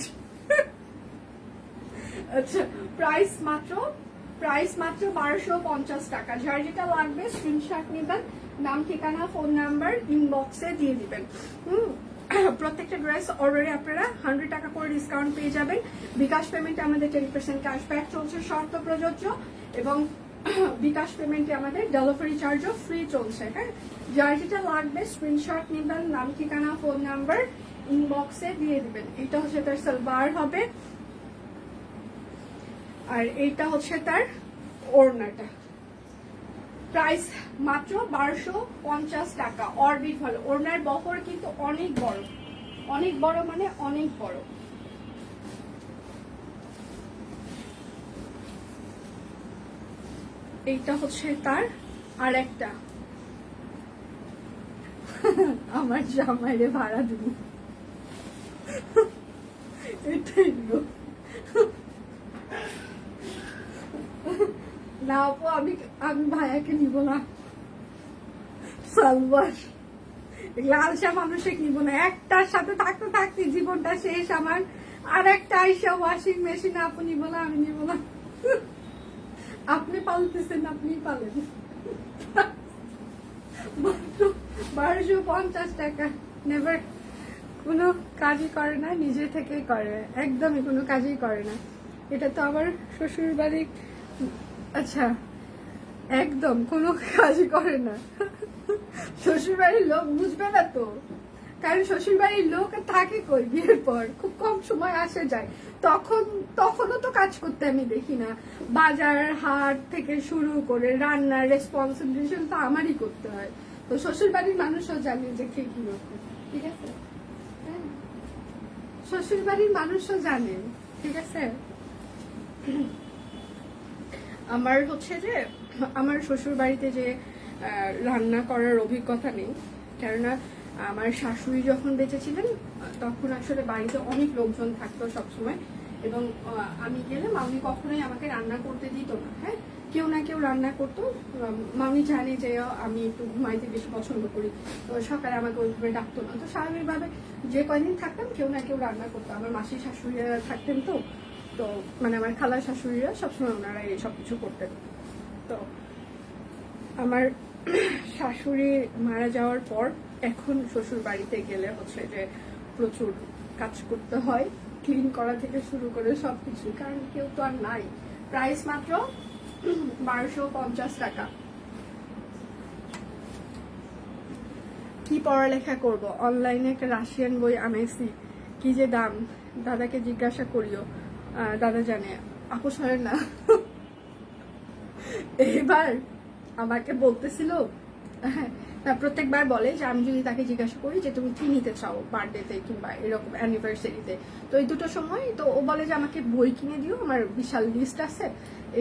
আচ্ছা, প্রাইস মাত্র 1250 টাকা। যার যেটা লাগবে স্ক্রিনশট নেবেন, নাম ঠিকানা ফোন নাম্বার ইনবক্সে দিয়ে দিবেন। প্রত্যেকটা ড্রেস অর্ডারে আপনারা 100 টাকা করে ডিসকাউন্ট পেয়ে যাবেন। বিকাশ পেমেন্টে আমাদের 10% ক্যাশব্যাক চলছে, শর্ত প্রযোজ্য, এবং বিকাশ পেমেন্টে আমাদের ডেলিভারি চার্জও ফ্রি চলছে। হ্যাঁ, যার যেটা লাগবে স্ক্রিনশট নেবেন, নাম ঠিকানা ফোন নাম্বার ইনবক্সে দিয়ে দিবেন। এটা হচ্ছে তার সালোয়ার হবে, আর এইটা হচ্ছে তার ওড়নাটা। প্রাইস মাত্র 1250 টাকা। অরবিট ভালো, ওড়নার বহর কিন্তু অনেক বড়, অনেক বড়, মানে অনেক বড়। এইটা হচ্ছে তার আর একটা আমার জামাইরে ভাড়া দিব, এটাই গো। না আপু, আমি ভাইয়াকে নিব না, সালবার লালসা মানুষে নিব না। একটার সাথে থাকতে থাকতে জীবনটা শেষ আমার। আর একটা আইসা ওয়াশিং মেশিন আপু নিব না, আমি নিব না। আপনি পালতেছেন, আপনি পালেন। 1250 টাকা, নেভার। কোনো কাজই করে না, নিজে থেকেই করে, একদমই কোনো কাজই করে না। এটা তো আমার শ্বশুর বাড়ি, আচ্ছা একদম কোনো কাজই করে না। শ্বশুর বাড়ির লোক বুঝবে না তো, কারণ শ্বশুর বাড়ির লোক থাকে কই বিয়ের পর, খুব কম সময় আসে যায়। তখনও তো কাজ করতে আমি দেখি না। বাজার হাট থেকে শুরু করে রান্নার রেসপন্সিবিলিটি তো আমারই করতে হয়। তো শ্বশুর বাড়ির মানুষও জানে যে কে কি রকম, ঠিক আছে? শ্বশুর বাড়ির মানুষও জানে, ঠিক আছে? আমার হচ্ছে যে আমার শ্বশুর বাড়িতে যে রান্না করার অভিজ্ঞতা নেই, কেননা আমার শাশুড়ি যখন বেঁচে ছিলেন তখন আসলে বাড়িতে অনেক লোকজন থাকতো সবসময়, এবং আমি গেলে মামি কখনোই আমাকে রান্না করতে দিত না। হ্যাঁ, কেউ না কেউ রান্না করতো। মামি জানে যে আমি একটু ঘুমাইতে বেশি পছন্দ করি, তো সকালে আমাকে ওইভাবে ডাকতো না। তো স্বাভাবিকভাবে যে কয়দিন থাকতাম কেউ না কেউ রান্না করতো। আমার মাসির শাশুড়িরা থাকতেন, তো মানে আমার খালার শাশুড়িরা সবসময় ওনারা এই সব কিছু করতেন। তো আমার শাশুড়ি মারা যাওয়ার পর এখন শ্বশুর বাড়িতে গেলে হচ্ছে যে প্রচুর কাজ করতে হয়, ক্লিন করা থেকে শুরু করে সবকিছু, কারণ কেউ তো আর নাই। প্রাইস মাত্র 1250 টাকা। কি পড়ালেখা করব? অনলাইনে একটা রাশিয়ান বই আনাইছি, কি যে দাম, দাদাকে জিজ্ঞাসা করিও, দাদা জানে। আপু সরেন না। এবার আমাকে বলতেছিল, প্রত্যেকবার বলে যে আমি যদি তাকে জিজ্ঞাসা করি যে তুমি কি নিতে চাও বার্থডেতে কিংবা এরকম অ্যানিভার্সারিতে, তো এই দুটো সময় তো ও বলে যে আমাকে বই কিনে দিও, আমার বিশাল লিস্ট আছে,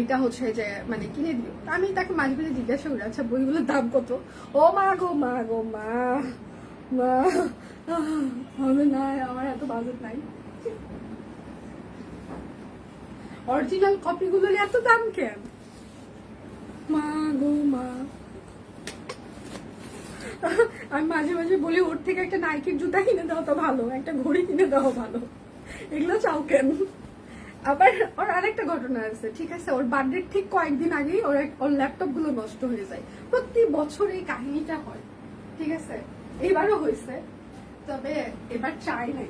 এটা হচ্ছে যে মানে কিনে দিও। আমি তাকে মাঝে মাঝে জিজ্ঞাসা করি আচ্ছা বইগুলোর দাম কত? ও মা গো মা গো মা মা, হবে না, আমার এত বাজেট নাই। অরিজিনাল কপিগুলোর এত দাম কেন? মা গো মা। আমি মাঝে মাঝে বলি ওর থেকে একটা নাইকির জুতা কিনে দাও তো ভালো, একটা ঘড়ি কিনে দাও ভালো, এগুলো চাও কেন? আবার ওর আরেকটা ঘটনা আছে, ঠিক আছে? ওর বার্থডে ঠিক কয়েকদিন আগেই ওর ল্যাপটপ গুলো নষ্ট হয়ে যায়। প্রতি বছর এই কাহিনীটা হয়, ঠিক আছে? এবারও হয়েছে, তবে এবার চাই নাই।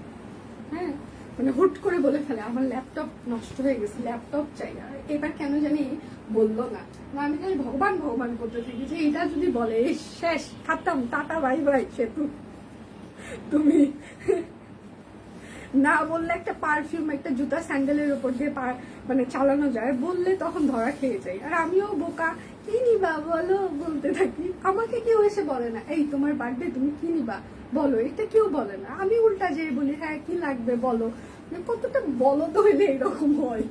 হ্যাঁ, মানে হুট করে বলে ফেলে আমার ল্যাপটপ নষ্ট হয়ে গেছে, ল্যাপটপ চাই। আর এবার কেন জানি বললো না। আমি খালি ভগবান ভগবান করতে থাকি যে এটা যদি বলে শেষ, খাতাম, টাটা বাই বাই সেতু। তুমি না বললে একটা পারফিউম, একটা জুতা স্যান্ডেলের উপর দিয়ে মানে চালানো যায়, বললে তখন ধরা খেয়ে যাই। আর আমিও বোকা, কি নিবা বলো বলতে থাকি। আমাকে কেউ এসে বলে না এই তোমার বার্থডে তুমি কি নিবা বলো, এটা কেউ বলে না। আমি উল্টা যেয়ে বলি হ্যাঁ কি লাগবে বলো। কতটা বলো তো হইলে এরকম হয়,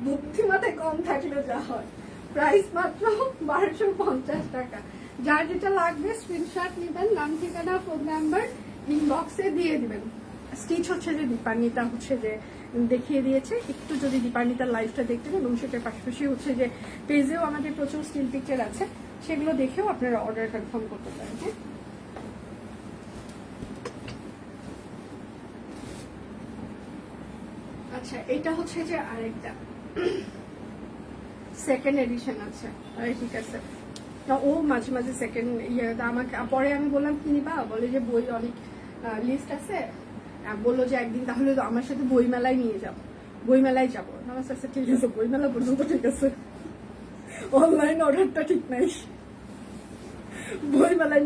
বুদ্ধিমাতায় কম থাকলে যা হয়। প্রাইস মাত্র 1250 টাকা। যার যেটা লাগবে স্ক্রিনশট নেবেন, নাম ঠিকানা ফোন নাম্বার ইনবক্সে দিয়ে দিবেন। স্টিচ হচ্ছে যে দীপান্বিতা হচ্ছে যে দেখিয়ে দিয়েছে, একটু যদি দীপান্বিতার লাইভটা দেখতে পান, এবং সেটার পাশাপাশি হচ্ছে যে পেজেও আমাদের প্রচুর স্টিল পিকচার আছে, সেগুলো দেখেও আপনারা অর্ডার কনফার্ম করতে পারেন। হ্যাঁ, আচ্ছা এটা হচ্ছে যে আরেকটা সেকেন্ড এডিশন আছে, ঠিক আছে? ও মাঝে মাঝে সেকেন্ড আমাকে পরে আমি বললাম কি নিবা, বলে যে বই অনেক লিস্ট আছে, বললো যে একদিন তাহলে আমার সাথে বই মেলায় নিয়ে যাবো, বই মেলায় যাবো। আমার কাছে ঠিক আছে, বই মেলা পর্যন্ত ঠিক আছে, অনলাইন অর্ডারটা ঠিক নাই। বই মেলায়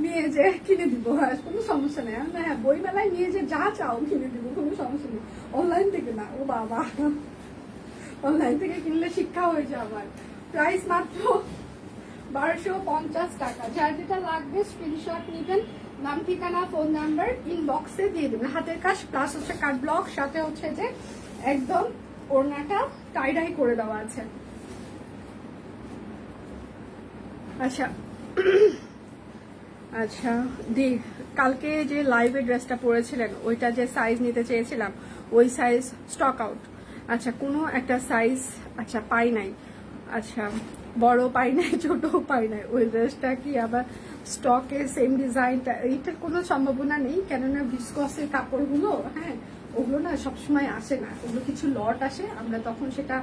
নিয়ে যে কিনে দিব, হ্যাঁ কোনো সমস্যা নেই। হ্যাঁ বই মেলায় নিয়ে যে যা চাও কিনে দিব, কোনো সমস্যা নেই। অনলাইন থেকে না, ও বাবা, অনলাইন থেকে কিনলে শিক্ষা হয়েছে আমার। প্রাইস মাত্র 1250 টাকা। যার যেটা লাগবে স্ক্রিনশট নেবেন, নাম ঠিকানা ফোন নাম্বার ইনবক্সে দিয়ে দেবেন। হাতের কাজ প্লাস হচ্ছে কাট ব্লক, সাথে হচ্ছে যে একদম ওড়নাটা টাই ডাই করে দেওয়া আছে। আচ্ছা আচ্ছা দি, কালকে যে লাইভে ড্রেসটা পরেছিলেন ওইটা যে সাইজ নিতে চেয়েছিলাম ওই সাইজ স্টক আউট। আচ্ছা কোনো একটা সাইজ আচ্ছা পাই নাই, আচ্ছা বড় পাই নাই, ছোটও পাই নাই। ওই ড্রেসটা কি আবার স্টকে সেম ডিজাইনটা, এইটার কোনো সম্ভাবনা নেই, কেননা ভিসকসের কাপড়গুলো হ্যাঁ ওগুলো না সবসময় আসে না, ওগুলো কিছু লট আসে, আমরা তখন সেটা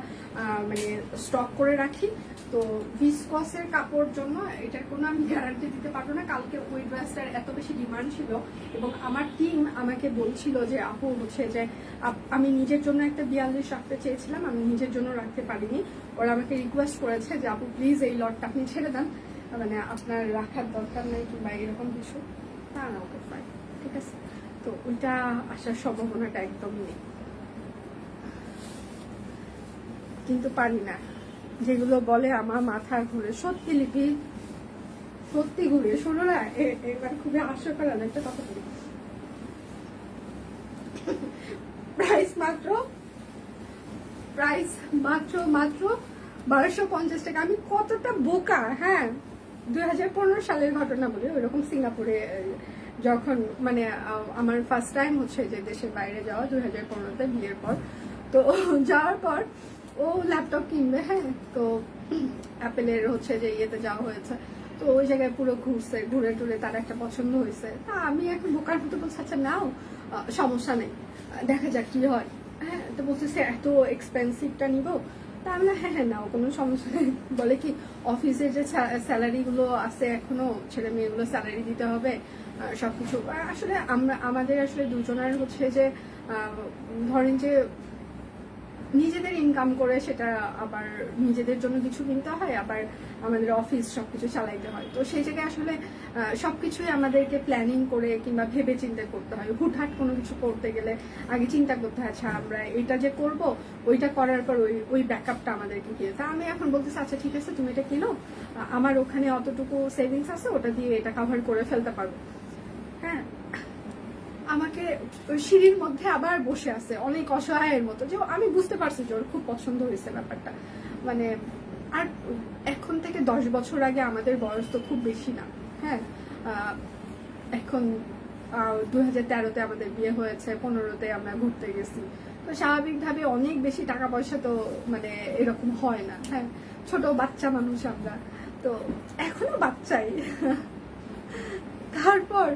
মানে স্টক করে রাখি। তো ভিসকসের কাপড় জন্য এটার কোনো আমি গ্যারান্টি দিতে পারবো না। কালকে ওই ড্রেসটার এত বেশি ডিমান্ড ছিল এবং আমার টিম আমাকে বলছিল যে আপু হচ্ছে যে আমি নিজের জন্য একটা 42 রাখতে চেয়েছিলাম, আমি নিজের জন্য রাখতে পারিনি। ওরা আমাকে রিকোয়েস্ট করেছে যে আপু প্লিজ এই লটটা আপনি ছেড়ে দেন, মানে আপনার রাখার দরকার নেই কিংবা এরকম কিছু। না না ওকে ফাইন, ঠিক আছে। তো ওইটা আসার সম্ভাবনাটা একদম নেই, কিন্তু পারি না। যেগুলো বলে আমার মাথা ঘুরে, সত্যি লিপি সত্যি ঘুরে। শোনো না, এবার খুবই হাস্যকর একটা কথা বলি। প্রাইস মাত্র 1250 টাকা। আমি কতটা বোকা, হ্যাঁ 2015 সালের ঘটনা বলি, ওইরকম সিঙ্গাপুরে যখন মানে আমার ফার্স্ট টাইম হচ্ছে যে দেশের বাইরে যাওয়া 2015-তে বিয়ের পর। তো যাওয়ার পর ও ল্যাপটপ কিনবে, হ্যাঁ তো অ্যাপেলের হচ্ছে যে ইয়েতে যাওয়া হয়েছে। তো ওই জায়গায় পুরো ঘুরছে, ঘুরে টুরে তার একটা পছন্দ হয়েছে। তা আমি এখন বোকার মতো বলছি আচ্ছা নাও, সমস্যা নেই, দেখা যাক কি হয়। হ্যাঁ তো বলতেছে এত এক্সপেন্সিভটা নিব। তা আমি হ্যাঁ হ্যাঁ নাও, কোনো সমস্যা নেই। বলে কি অফিসের যে স্যালারিগুলো আছে এখনো ছেলে মেয়েগুলো স্যালারি দিতে হবে সবকিছু। আসলে আমাদের আসলে দুজনের হচ্ছে যে ধরেন যে নিজেদের ইনকাম করে সেটা আবার নিজেদের জন্য কিছু কিনতে হয়, আবার আমাদের অফিস সবকিছু চালাইতে হয়। তো সেই জায়গায় আসলে সবকিছুই আমাদেরকে প্ল্যানিং করে কিংবা ভেবে চিন্তা করতে হয়। হুটহাট কোনো কিছু করতে গেলে আগে চিন্তা করতে হয় আচ্ছা আমরা এটা যে করব, ওইটা করার পর ওই ব্যাকআপটা আমাদেরকে কিনে। তা আমি এখন বলতেছি আচ্ছা ঠিক আছে তুমি এটা কিনো, আমার ওখানে অতটুকু সেভিংস আছে, ওটা দিয়ে এটা কভার করে ফেলতে পারবো। হ্যাঁ আমাকে সিঁড়ির মধ্যে আবার বসে আছে অনেক অসহায়ের মতো, যে আমি বুঝতে পারছি যে ওর খুব পছন্দ হয়েছে ব্যাপারটা। মানে আর এখন থেকে 10 বছর আগে আমাদের বয়স তো খুব বেশি না, হ্যাঁ এখন 2013-তে আমাদের বিয়ে হয়েছে, 15-তে আমরা ঘুরতে গেছি। তো স্বাভাবিকভাবে অনেক বেশি টাকা পয়সা তো মানে এরকম হয় না, হ্যাঁ ছোট বাচ্চা মানুষ আমরা, তো এখনো বাচ্চাই। তারপর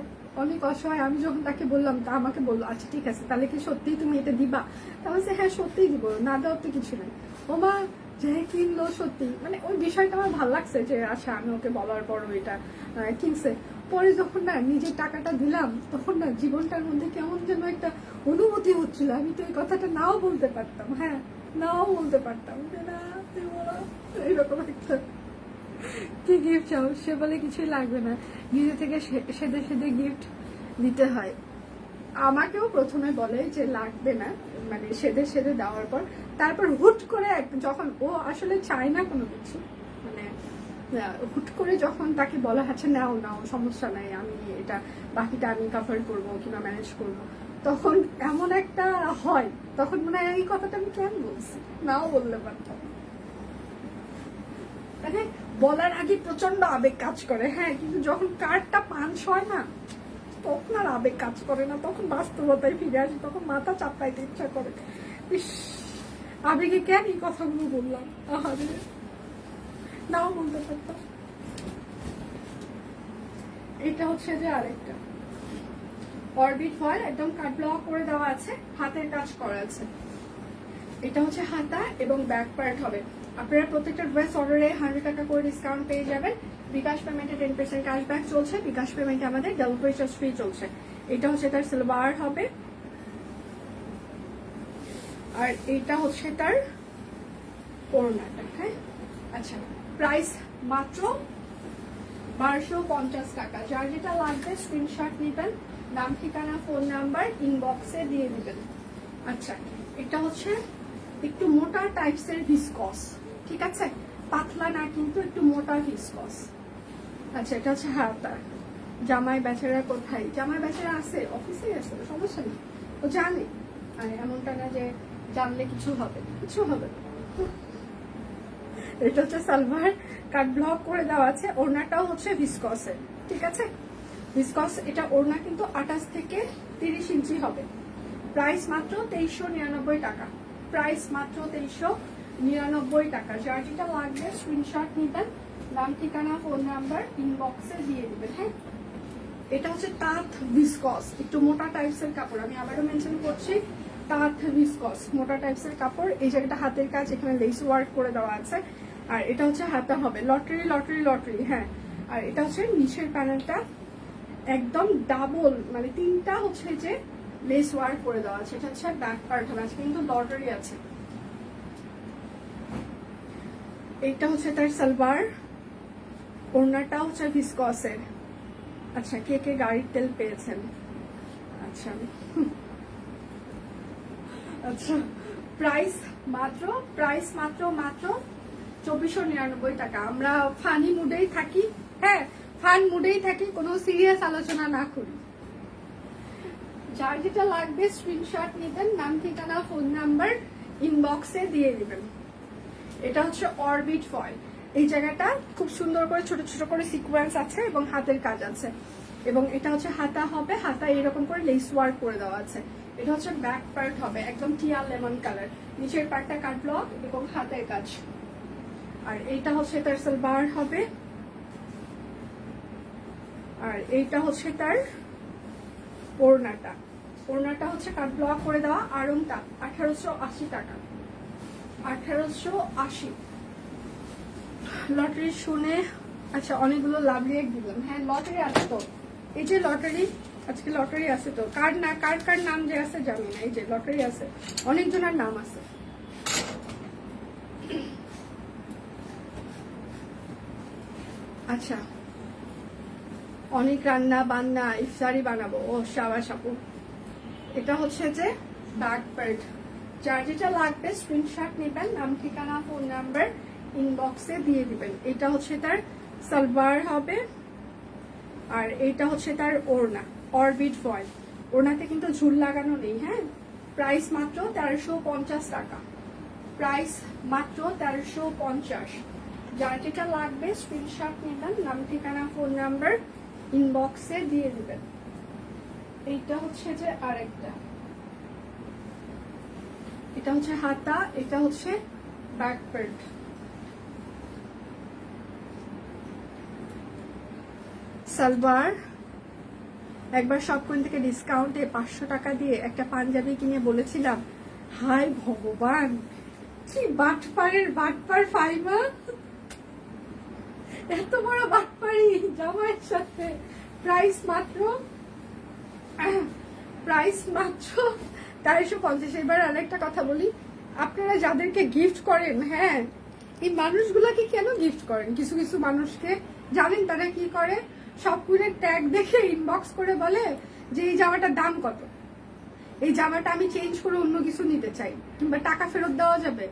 অনেক অসহায় আমি যখন তাকে বললাম, তা আমাকে বললো আচ্ছা ঠিক আছে তাহলে কি সত্যিই তুমি এটা দিবা? তা বলছে হ্যাঁ সত্যিই দিব, না দেওয়ার তো কিছু নেই। ওমা যে কিনলো সত্যি, মানে ওই বিষয়টা আমার ভালো লাগছে যে আচ্ছা আমি ওকে বলার পর ওইটা কিনছে। পরে যখন না নিজের টাকাটা দিলাম তখন না জীবনটার মধ্যে কেমন যেন একটা অনুভূতি হচ্ছিল। আমি তো এই কথাটা নাও বলতে পারতাম, হ্যাঁ নাও বলতে পারতাম যে না এইরকম একটা কি গিফট চাও, সে বলে কিছুই লাগবে না, নিজে থেকে সেদে সেদে গিফট দিতে হয়। আমাকেও প্রথমে বলে যে লাগবে না, মানে সেদে সেদে দেওয়ার পর তারপর হুট করে যখন ও আসলে চায় না কোনো কিছু, মানে হুট করে যখন তাকে বলা হচ্ছে নাও নাও সমস্যা নাই আমি এটা বাকিটা আমি কভার করবো কিংবা ম্যানেজ করবো, তখন এমন একটা হয়, তখন মনে হয় এই কথাটা আমি কেন বলছি, নাও বললে পারতাম। মানে বলার আগে প্রচন্ড আবেগ কাজ করে, হ্যাঁ কিন্তু যখন কার্ডটা পাঞ্চ হয় না তখন আর আবেগ কাজ করে না, তখন বাস্তবতায় ফিরে আসে, তখন মাথা চাপড়াইতে ইচ্ছা করে। ইস আবেগে কেন এই কথাগুলো বললাম, আহারে নাও বলতে পারতাম। এটা হচ্ছে যে আরেকটা অরবিট ফয়েল, একদম কাট ব্লক করে দেওয়া আছে, হাতের কাজ করা আছে। এটা হচ্ছে হাতা এবং ব্যাক পার্ট হবে। আপনারা প্রত্যেকটা ড্রেস অর্ডারে 100 টাকা করে ডিসকাউন্ট পেয়ে যাবেন। বিকাশ পেমেন্টে 10% ক্যাশব্যাক চলছে, বিকাশ পেমেন্টে আমাদের ডেলিভারি চার্জ ফ্রি চলছে। এটা হচ্ছে তার সিলভার হবে, আর এটা হচ্ছে তার করোনাটা। হ্যাঁ আচ্ছা প্রাইস মাত্র 1250 টাকা। যার যেটা লাগবে স্ক্রিনশট নেবেন, নাম ঠিকানা ফোন নাম্বার ইনবক্সে দিয়ে দিবেন। আচ্ছা এটা হচ্ছে একটু মোটা টাইপসের ভিসকস, ঠিক আছে পাতলা না কিন্তু একটু মোটা ভিসকস। আচ্ছা এটা হচ্ছে হাতা। জামাই বেচারা কোথায়, জামাই বেচারা আছে অফিসে আছে, সমস্যা নেই ও জানে, আর এমনটা না যে জানলে কিছু হবে, কিছু হবে। এটা হচ্ছে সালোয়ার, কাট ব্লক করে দেওয়া আছে। ওড়নাটাও হচ্ছে ভিসকসের, ঠিক আছে, ভিসকস। এটা ওড়না কিন্তু 28 থেকে 30 ইঞ্চি হবে। প্রাইস মাত্র 2399 টাকা, প্রাইস মাত্র 2399 টাকা। যার যেটা লাগবে স্ক্রিনশট নিবেন, নাম ঠিকানা ফোন নাম্বার ইনবক্সে দিয়ে দিবেন। হ্যাঁ, এটা হচ্ছে তাঁত ভিসকস, একটু মোটা টাইপসের কাপড়। আমি আবারও মেনশন করছি, তাঁত ভিসকস মোটা টাইপসের কাপড়। এই জায়গাটা হাতের কাজ, এখানে লেস ওয়ার্ক করে দেওয়া আছে। আর এটা হচ্ছে হাতা হবে লটারি লটারি লটারি। হ্যাঁ, আর এটা হচ্ছে নিচের প্যানেলটা একদম ডাবল, মানে 3টা হচ্ছে যে লেস ওয়ার্ক করে দেওয়া আছে। এটা হচ্ছে ব্যাক পার্ট হবে, আজকে কিন্তু লটারি আছে। এইটা হচ্ছে তার সালোয়ার, ওড়নাটা হচ্ছে ভিসকসের। আচ্ছা, কে কে গাড়ির তেল পেয়েছেন? আচ্ছা আচ্ছা, প্রাইস মাত্র 2499 টাকা। আমরা ফানি মুডেই থাকি, হ্যাঁ ফান মুডেই থাকি, কোনো সিরিয়াস আলোচনা না করি। যার যেটা লাগবে স্ক্রিনশট নেবেন, নাম ঠিকানা ফোন নাম্বার ইনবক্সে দিয়ে দিবেন। এটা হচ্ছে অরবিট ফয়েল। এই জায়গাটা খুব সুন্দর করে ছোট ছোট করে সিকোয়েন্স আছে এবং হাতের কাজ আছে। এবং এটা হচ্ছে হাতা হবে, হাতা এরকম করে লেস ওয়ার্ক করে দেওয়া আছে। এটা হচ্ছে ব্যাক পার্ট হবে একদম টিয়া লেমন কালার, নিচের পার্টটা কাট ব্লক এবং হাতের কাজ। আর এইটা হচ্ছে তার সালোয়ার হবে, আর এইটা হচ্ছে তার ওড়নাটা। ওড়নাটা হচ্ছে কাট ব্লক করে দেওয়া। আড়ংটা 1880 টাকা, 1880। লটারি শুনে আচ্ছা অনেকগুলো লাভ রেট দিলাম। হ্যাঁ, লটারি আছে তো, এই যে লটারি, আজকে লটারি আছে তো। কার না কার কার নাম যে আছে জানি না, এই যে লটারি আছে, অনেকজনের নাম আছে। আচ্ছা, অনেক রান্না বান্না ইফতারি বানাবো। ও শাবাশ আপু। এটা হচ্ছে যে ব্যাক পার্ট। যার যেটা লাগবে স্ক্রিনশট নেবেন, নাম ঠিকানা ফোন নাম্বার ইনবক্সে দিয়ে দিবেন। এটা হচ্ছে তার সালোয়ার হবে, আর এইটা হচ্ছে তার ওড়না, অরবিট ফয়েল। ওড়নাতে কিন্তু ঝুল লাগানো নেই। হ্যাঁ, প্রাইস মাত্র 1350 টাকা, প্রাইস মাত্র 1350। যার যেটা লাগবে স্ক্রিনশট নেবেন, নাম ঠিকানা ফোন নাম্বার ইনবক্সে দিয়ে দিবেন। এইটা হচ্ছে যে আরেকটা, এটা হচ্ছে হাতা, এটা হচ্ছে ব্যাক পার্ট। সালোয়ার একবার শপকোন থেকে ডিসকাউন্টে 500 টাকা দিয়ে একটা পাঞ্জাবি কিনে বলেছিলাম, হায় ভগবান কি বাটপার ফাইমা, এত বড় বাটপারি জামাইয়ের সাথে। প্রাইস মাত্র 1350। এবার আরেকটা কথা বলি, আপনারা যাদেরকে গিফট করেন, হ্যাঁ এই মানুষগুলাকে কেন গিফট করেন? কিছু কিছু মানুষকে জানেন তারা কি করে, শপকুনের ট্যাগ দেখে ইনবক্স করে বলে যে এই জামাটার দাম কত, এই জামাটা আমি চেঞ্জ করে অন্য কিছু নিতে চাই, কিংবা টাকা ফেরত দেওয়া যাবে।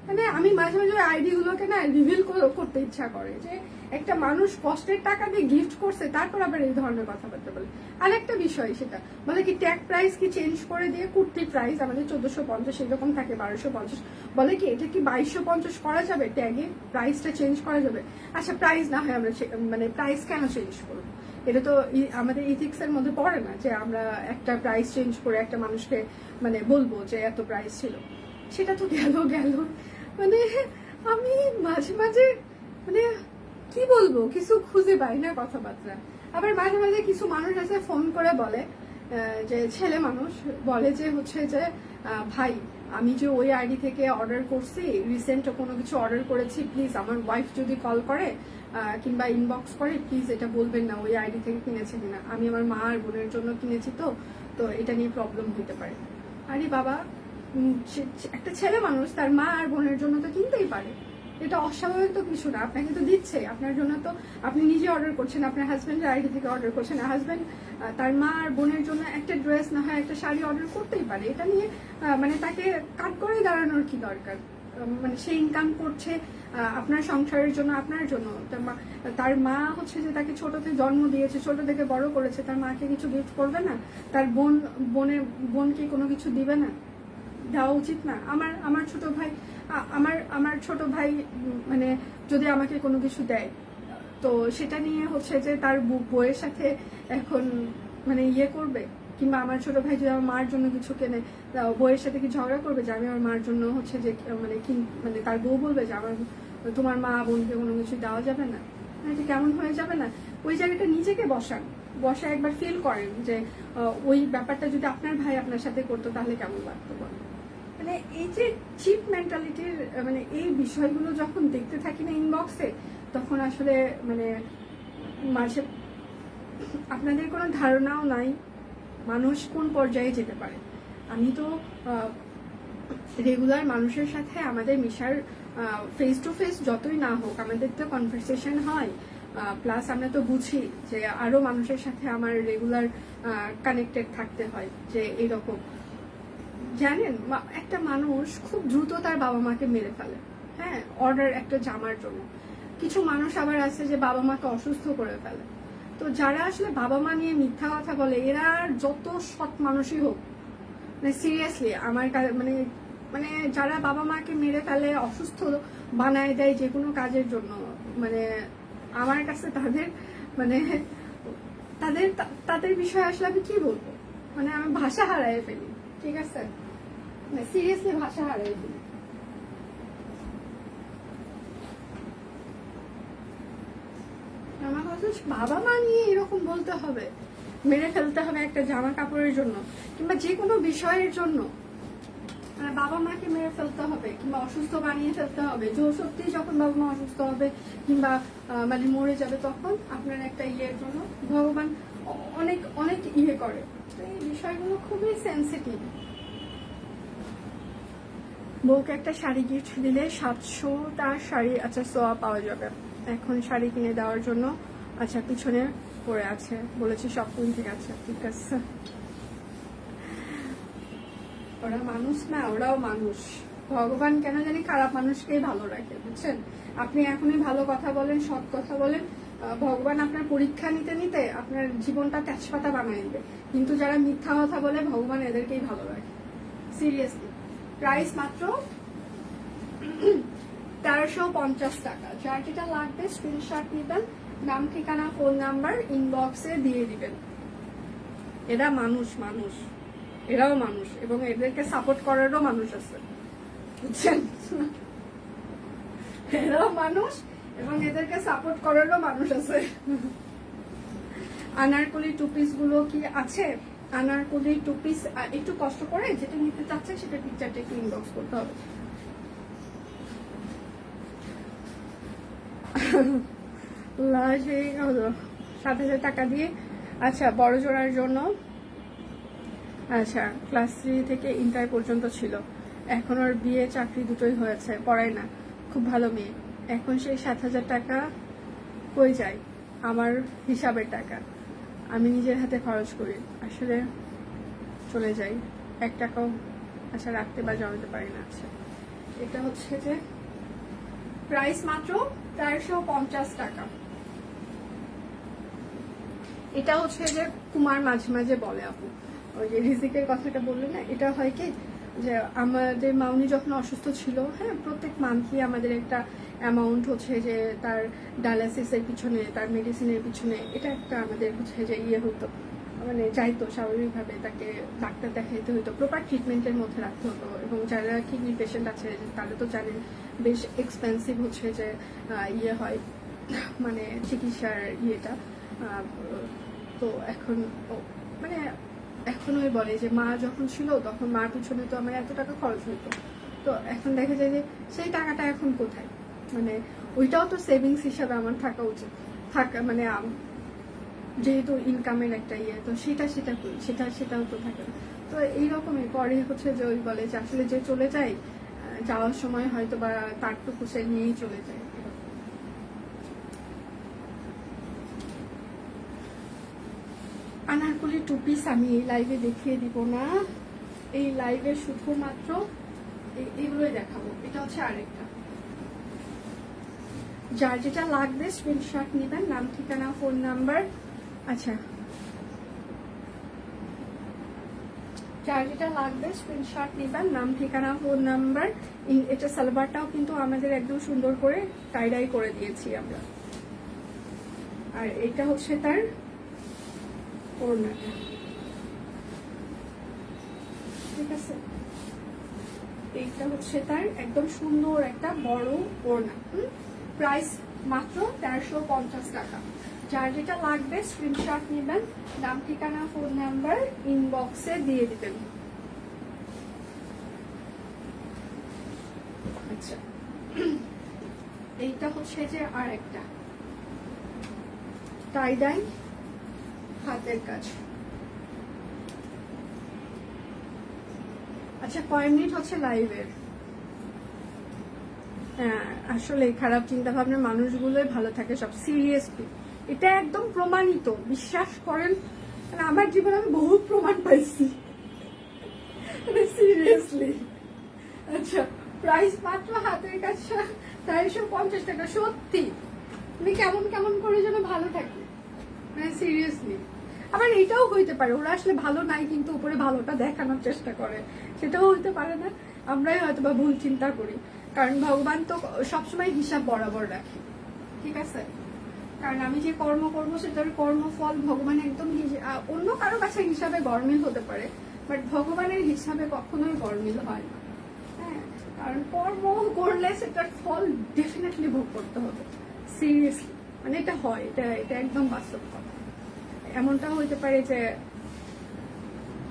মানে আমি মাঝে মাঝে আইডি গুলোকে না রিভিল করতে ইচ্ছা করে যে একটা মানুষ কষ্টের টাকা দিয়ে গিফট করছে, তারপর আবার এই ধরনের কথাবার্তা বলে। আর একটা বিষয়, সেটা বলে কি ট্যাগ প্রাইস কি চেঞ্জ করে দিয়ে কুর্তির প্রাইস আমাদের 1450 এরকম থাকে, 1250, বলে কি এটা কি 2250 করা যাবে, ট্যাগে প্রাইসটা চেঞ্জ করা যাবে। আচ্ছা প্রাইস না হয় আমরা মানে প্রাইস কেন চেঞ্জ করবো? এটা তো আমাদের ইথিক্স এর মধ্যে পড়ে না যে আমরা একটা প্রাইস চেঞ্জ করে একটা মানুষকে মানে বলবো যে এত প্রাইস ছিল। সেটা তো গেল, মানে আমি মাঝে মাঝে মানে কি বলবো, কিছু খুঁজে পাই না কথাবার্তা। আবার মাঝে মাঝে কিছু মানুষ আছে ফোন করে বলে, যে ছেলে মানুষ বলে যে হচ্ছে যে ভাই আমি যে ওই আইডি থেকে অর্ডার করছি, রিসেন্ট কোনো কিছু অর্ডার করেছি, প্লিজ আমার ওয়াইফ যদি কল করে কিংবা ইনবক্স করে প্লিজ এটা বলবেন না ওই আইডি থেকে কিনেছে কিনা, আমি আমার মা আর বোনের জন্য কিনেছি, তো এটা নিয়ে প্রবলেম হতে পারে। আরে বাবা, একটা ছেলে মানুষ তার মা আর বোনের জন্য তো কিনতেই পারে, এটা অস্বাভাবিক তো কিছু না। আপনাকে তো দিচ্ছে, আপনার জন্য তো আপনি নিজে অর্ডার করছেন, আপনার হাজব্যান্ডের আইডি থেকে অর্ডার করছেন। হাজব্যান্ড তার মা আর বোনের জন্য একটা ড্রেস না হয় একটা শাড়ি অর্ডার করতেই পারে। এটা নিয়ে মানে তাকে কাট করে দাঁড়ানোর কি দরকার? মানে সে ইনকাম করছে আপনার সংসারের জন্য, আপনার জন্য। তার মা হচ্ছে যে তাকে ছোট থেকে জন্ম দিয়েছে, ছোট থেকে বড় করেছে, তার মাকে কিছু গিফট করবে না? তার বোনকে কোনো কিছু দিবে না? দেওয়া উচিত না? আমার ছোট ভাই আমার ছোট ভাই মানে যদি আমাকে কোনো কিছু দেয়, তো সেটা নিয়ে হচ্ছে যে তার বউয়ের সাথে এখন মানে ইয়ে করবে, কিংবা আমার ছোট ভাই যদি আমার মার জন্য কিছু কেনে, বউয়ের সাথে কি ঝগড়া করবে যে আমি আমার মার জন্য হচ্ছে যে মানে তার বউ বলবে যে আমার তোমার মা বোনকে কোনো কিছু দেওয়া যাবে না? এটা কেমন হয়ে যাবে না? ওই জায়গাটা নিজেকে বসা একবার ফিল করেন যে ওই ব্যাপারটা যদি আপনার ভাই আপনার সাথে করতো তাহলে কেমন লাগতো বলেন? মানে এই যে চিপ মেন্টালিটির মানে এই বিষয়গুলো যখন দেখতে থাকি না ইনবক্সে, তখন আসলে মানে মাঝে আপনাদের কোনো ধারণাও নাই মানুষ কোন পর্যায়ে যেতে পারে। আমি তো রেগুলার মানুষের সাথে আমাদের মিশার ফেস টু ফেস যতই না হোক, আমাদের তো কনভারসেশন হয়, প্লাস আমরা তো বুঝি যে আরো মানুষের সাথে আমার রেগুলার কানেক্টেড থাকতে হয়। যে এইরকম জানেন, একটা মানুষ খুব দ্রুত তার বাবা মাকে মেরে ফেলে, হ্যাঁ, অর্ডার একটা জামার জন্য। কিছু মানুষ আবার আছে যে বাবা মাকে অসুস্থ করে ফেলে। তো যারা আসলে বাবা মা নিয়ে মিথ্যা কথা বলে, এরা যত সৎ মানুষই হোক, মানে সিরিয়াসলি আমার মানে মানে যারা বাবা মাকে মেরে ফেলে, অসুস্থ বানায় দেয় যে কোনো কাজের জন্য, মানে আমার কাছে তাদের মানে তাদের বিষয়ে আসলে আমি কি বলবো, মানে আমি ভাষা হারাই ফেলি। ঠিক আছে, মানে সিরিয়াসলি ভাষা হারাই ফেলি। আমার কথা বাবা মা নিয়ে এরকম বলতে হবে, মেরে ফেলতে হবে একটা জামা কাপড়ের জন্য, কিংবা যে কোনো বিষয়ের জন্য মানে বাবা মাকে মেরে ফেলতে হবে, কিংবা অসুস্থ বানিয়ে ফেলতে হবে। সত্যি যখন বাবা মা অসুস্থ হবে কিংবা মানে মরে যাবে, তখন আপনার একটা ইয়ের জন্য ভগবান অনেক অনেক ইয়ে করে। তো এই বিষয়গুলো খুবই সেন্সিটিভ। বউকে একটা শাড়ি গিফট দিলে 700টা শাড়ি আচ্ছা সোয়া পাওয়া যাবে। এখন শাড়ি কিনে দেওয়ার জন্য আচ্ছা পিছনে পড়ে আছে, বলেছে শপিং ঠিক আছে, ঠিক আছে। ওরা মানুষ না, ওরাও মানুষ। ভগবান কেন জানি খারাপ মানুষকেই ভালো রাখে, বুঝছেন? আপনি এখনই ভালো কথা বলেন, সৎ কথা বলেন, ভগবান আপনার পরীক্ষা নিতে নিতে আপনার জীবনটা তেজপাতা বানিয়ে দেবে। কিন্তু যারা মিথ্যা কথা বলে, ভগবান এদেরকেই ভালো রাখে। সিরিয়াসলি প্রাইস মাত্র 1350 টাকা। যার যেটা লাগবে স্ক্রিনশট নেবেন, নাম ঠিকানা ফোন নাম্বার ইনবক্সে দিয়ে দিবেন। এরা মানুষ, এরাও মানুষ, এবং এদেরকে সাপোর্ট করারও মানুষ আছে, বুঝছেন? এরাও মানুষ এবং এদেরকে সাপোর্ট করারও মানুষ আছে। আনারকলি টু পিস গুলো কি আছে? আনারকলি টু পিস একটু কষ্ট করে যেটা নিতে চাচ্ছেন সেটা পিকচারটা একটু ইনবক্স করতে হবে। লাস্ট 7,000 টাকা দিয়ে আচ্ছা বড় জোড়ার জন্য। আচ্ছা ক্লাস 3 থেকে ইন্টার পর্যন্ত ছিল, এখন ওর বিয়ে চাকরি দুটোই হয়েছে, পড়ায় না, খুব ভালো মেয়ে। এখন সেই 7,000 টাকা কই যায়? আমার হিসাবের টাকা, আমি নিজের হাতে খরচ করি, আসলে চলে যাই, 1 টাকাও আচ্ছা রাখতে বা জমাতে পারি না। আচ্ছা এটা হচ্ছে যে প্রাইস মাত্র 450 টাকা। এটা হচ্ছে যে কুমার মাঝে মাঝে বলে, আপু ওই যে রিজিকের কথাটা বললেন না, এটা হয় কি যে আমাদের মাউনি যখন অসুস্থ ছিল, হ্যাঁ, প্রত্যেক মান্থলি আমাদের একটা অ্যামাউন্ট হচ্ছে যে তার ডায়ালিসিসের পিছনে, তার মেডিসিনের পিছনে, এটা একটা আমাদের হচ্ছে যে ইয়ে হতো, মানে যাইতো স্বাভাবিকভাবে, তাকে ডাক্তার দেখাইতে হতো, প্রপার ট্রিটমেন্টের মধ্যে রাখতে হতো। এবং যারা কিডনি পেশেন্ট আছে তারা তো জানেন বেশ এক্সপেন্সিভ হচ্ছে যে ইয়ে হয়, মানে চিকিৎসার ইয়েটা। তো এখন মানে এখন ওই বলে যে মা যখন ছিল তখন মার পিছনে তো আমার এত টাকা খরচ হতো, তো এখন দেখা যায় যে সেই টাকাটা এখন কোথায়, মানে ওইটাও তো সেভিংস হিসাবে আমার থাকা উচিত, মানে যেহেতু ইনকামের একটা ইয়ে, তো সেটা করি, সেটাও তো থাকে না। তো এইরকমই পরে হচ্ছে যে ওই বলে যে আসলে যে চলে যায়, যাওয়ার সময় হয়তো বা তারটুকু সে নিয়েই চলে যায়। আনারকলি টু পিস আমি এই লাইভে দেখিয়ে দিব না, এই লাইভে শুধুমাত্র এইগুলোই দেখাবো। এটা হচ্ছে আরেকটা, যার যেটা লাগবে স্ক্রিনশট নেবেন, নাম ঠিকানা ফোন নাম্বার। আচ্ছা যার যেটা লাগবে স্ক্রিনশট নেবেন, নাম ঠিকানা ফোন নাম্বার। এটা সালোয়ারটাও কিন্তু আমাদের একদম সুন্দর করে টাই করে দিয়েছি আমরা। আর এটা হচ্ছে তার ওড়নাটা, ঠিক আছে। এইটা হচ্ছে তার একদম সুন্দর একটা বড় ওড়না। প্রাইস মাত্র 1350 টাকা। যার যেটা লাগবে স্ক্রিনশট নেবেন, নাম ঠিকানা ফোন নাম্বার ইনবক্সে দিয়ে দিবেন। আচ্ছা, এইটা হচ্ছে যে আর একটা টাই ডাই হাতের কাজ। আচ্ছা, কয় মিনিট হচ্ছে লাইভের? হ্যাঁ, আসলে খারাপ চিন্তা ভাবনার মানুষগুলোই ভালো থাকে সব, সিরিয়াসলি এটা একদম প্রমাণিত, বিশ্বাস করেন। আমার জীবনে আমি বহুত প্রমাণ পাইছি, সিরিয়াসলি। আচ্ছা, প্রাইস মাত্র হাতের কাছে 450 টাকা। সত্যি আমি কেমন কেমন করে যেন ভালো থাকি, মানে সিরিয়াসলি। আবার এটাও হইতে পারে ওরা আসলে ভালো নাই কিন্তু উপরে ভালোটা দেখানোর চেষ্টা করে, সেটাও হইতে পারে না। আমরাই হয়তো বা ভুল চিন্তা করি, কারণ ভগবান তো সবসময় হিসাব বরাবর রাখে, ঠিক আছে। কারণ আমি যে কর্ম করবো সেটার কর্মফল ভগবান একদম অন্য কারো কাছে হিসাবে গরমিল হতে পারে, বাট ভগবানের হিসাবে কখনোই গরমিল হয় না। হ্যাঁ, কারণ কর্ম করলে সেটার ফল ডেফিনেটলি ভোগ করতে হবে, সিরিয়াসলি। মানে এটা হয়, এটা এটা একদম বাস্তব কথা। এমনটা হইতে পারে যে,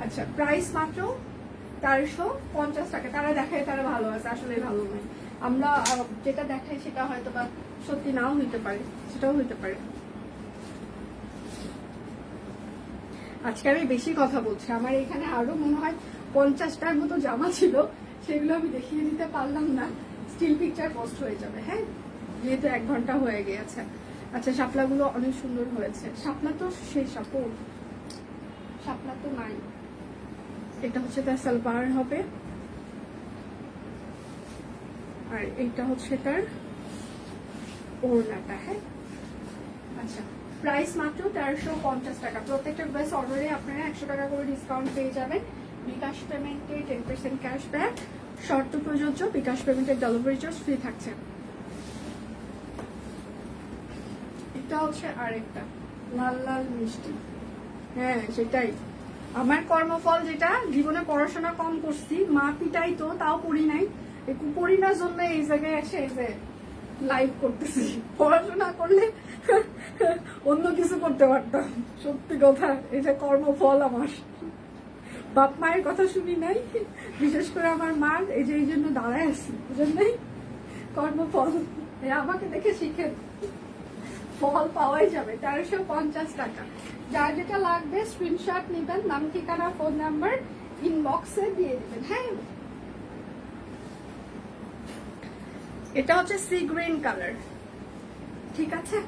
আচ্ছা প্রাইস মাত্র 450 টাকা। তারা দেখায় তারা ভালো আছে, আসলে ভালো নয়। আমরা যেটা দেখাই সেটা হয়তো বা সত্যি নাও হইতে পারে, সেটাও হইতে পারে। আজকে আমি বেশি কথা বলছি, আমার এখানে আরো মনে হয় 50টার মতো জামা ছিল, সেগুলো আমি দেখিয়ে দিতে পারলাম না, স্টিল পিকচার পোস্ট হয়ে যাবে। হ্যাঁ, যেহেতু 1 ঘন্টা হয়ে গিয়েছে। আচ্ছা, শাপলাগুলো অনেক সুন্দর হয়েছে। শাপলা তো সেই শাপলা তো নাই। এটা হচ্ছে তার সালোয়ার হবে, আর এইটা হচ্ছে তার ওড়নাটা। হ্যাঁ, আচ্ছা প্রাইস মাত্র 1350 টাকা। প্রত্যেকটা ড্রেস অর্ডারে আপনারা 100 টাকা করে ডিসকাউন্ট পেয়ে যাবেন। বিকাশ পেমেন্টে 10% ক্যাশব্যাক, শর্ত প্রযোজ্য। বিকাশ পেমেন্টের ডেলিভারি চার্জ ফ্রি থাকছে। এটা হচ্ছে আরেকটা লাল লাল মিষ্টি। হ্যাঁ, সেটাই আমার কর্মফল। যেটা জীবনে পড়াশোনা কম করছি, মা পিটাই তো তাও পড়ি নাই, পড়ি না জন্য এই জায়গায় এসে এই যে লাইভ করতেছি। পড়াশোনা করলে অন্য কিছু করতে পারতাম, সত্যি কথা। এই যে কর্মফল আমার, বাপ মায়ের কথা শুনি নাই, বিশেষ করে আমার মার, এই যে এই জন্য দাঁড়ায় আছি, বুঝলেন? কর্মফল আমাকে দেখে শিখেন, ফল পাওয়াই যাবে। 1350 টাকা। যার যেটা লাগবে স্ক্রিনশট নেবেন, নাম ঠিকানা ফোন নাম্বার ইনবক্সে দিয়ে দিবেন। হ্যাঁ, এটা হচ্ছে সি গ্রিন কালার, ঠিক আছে।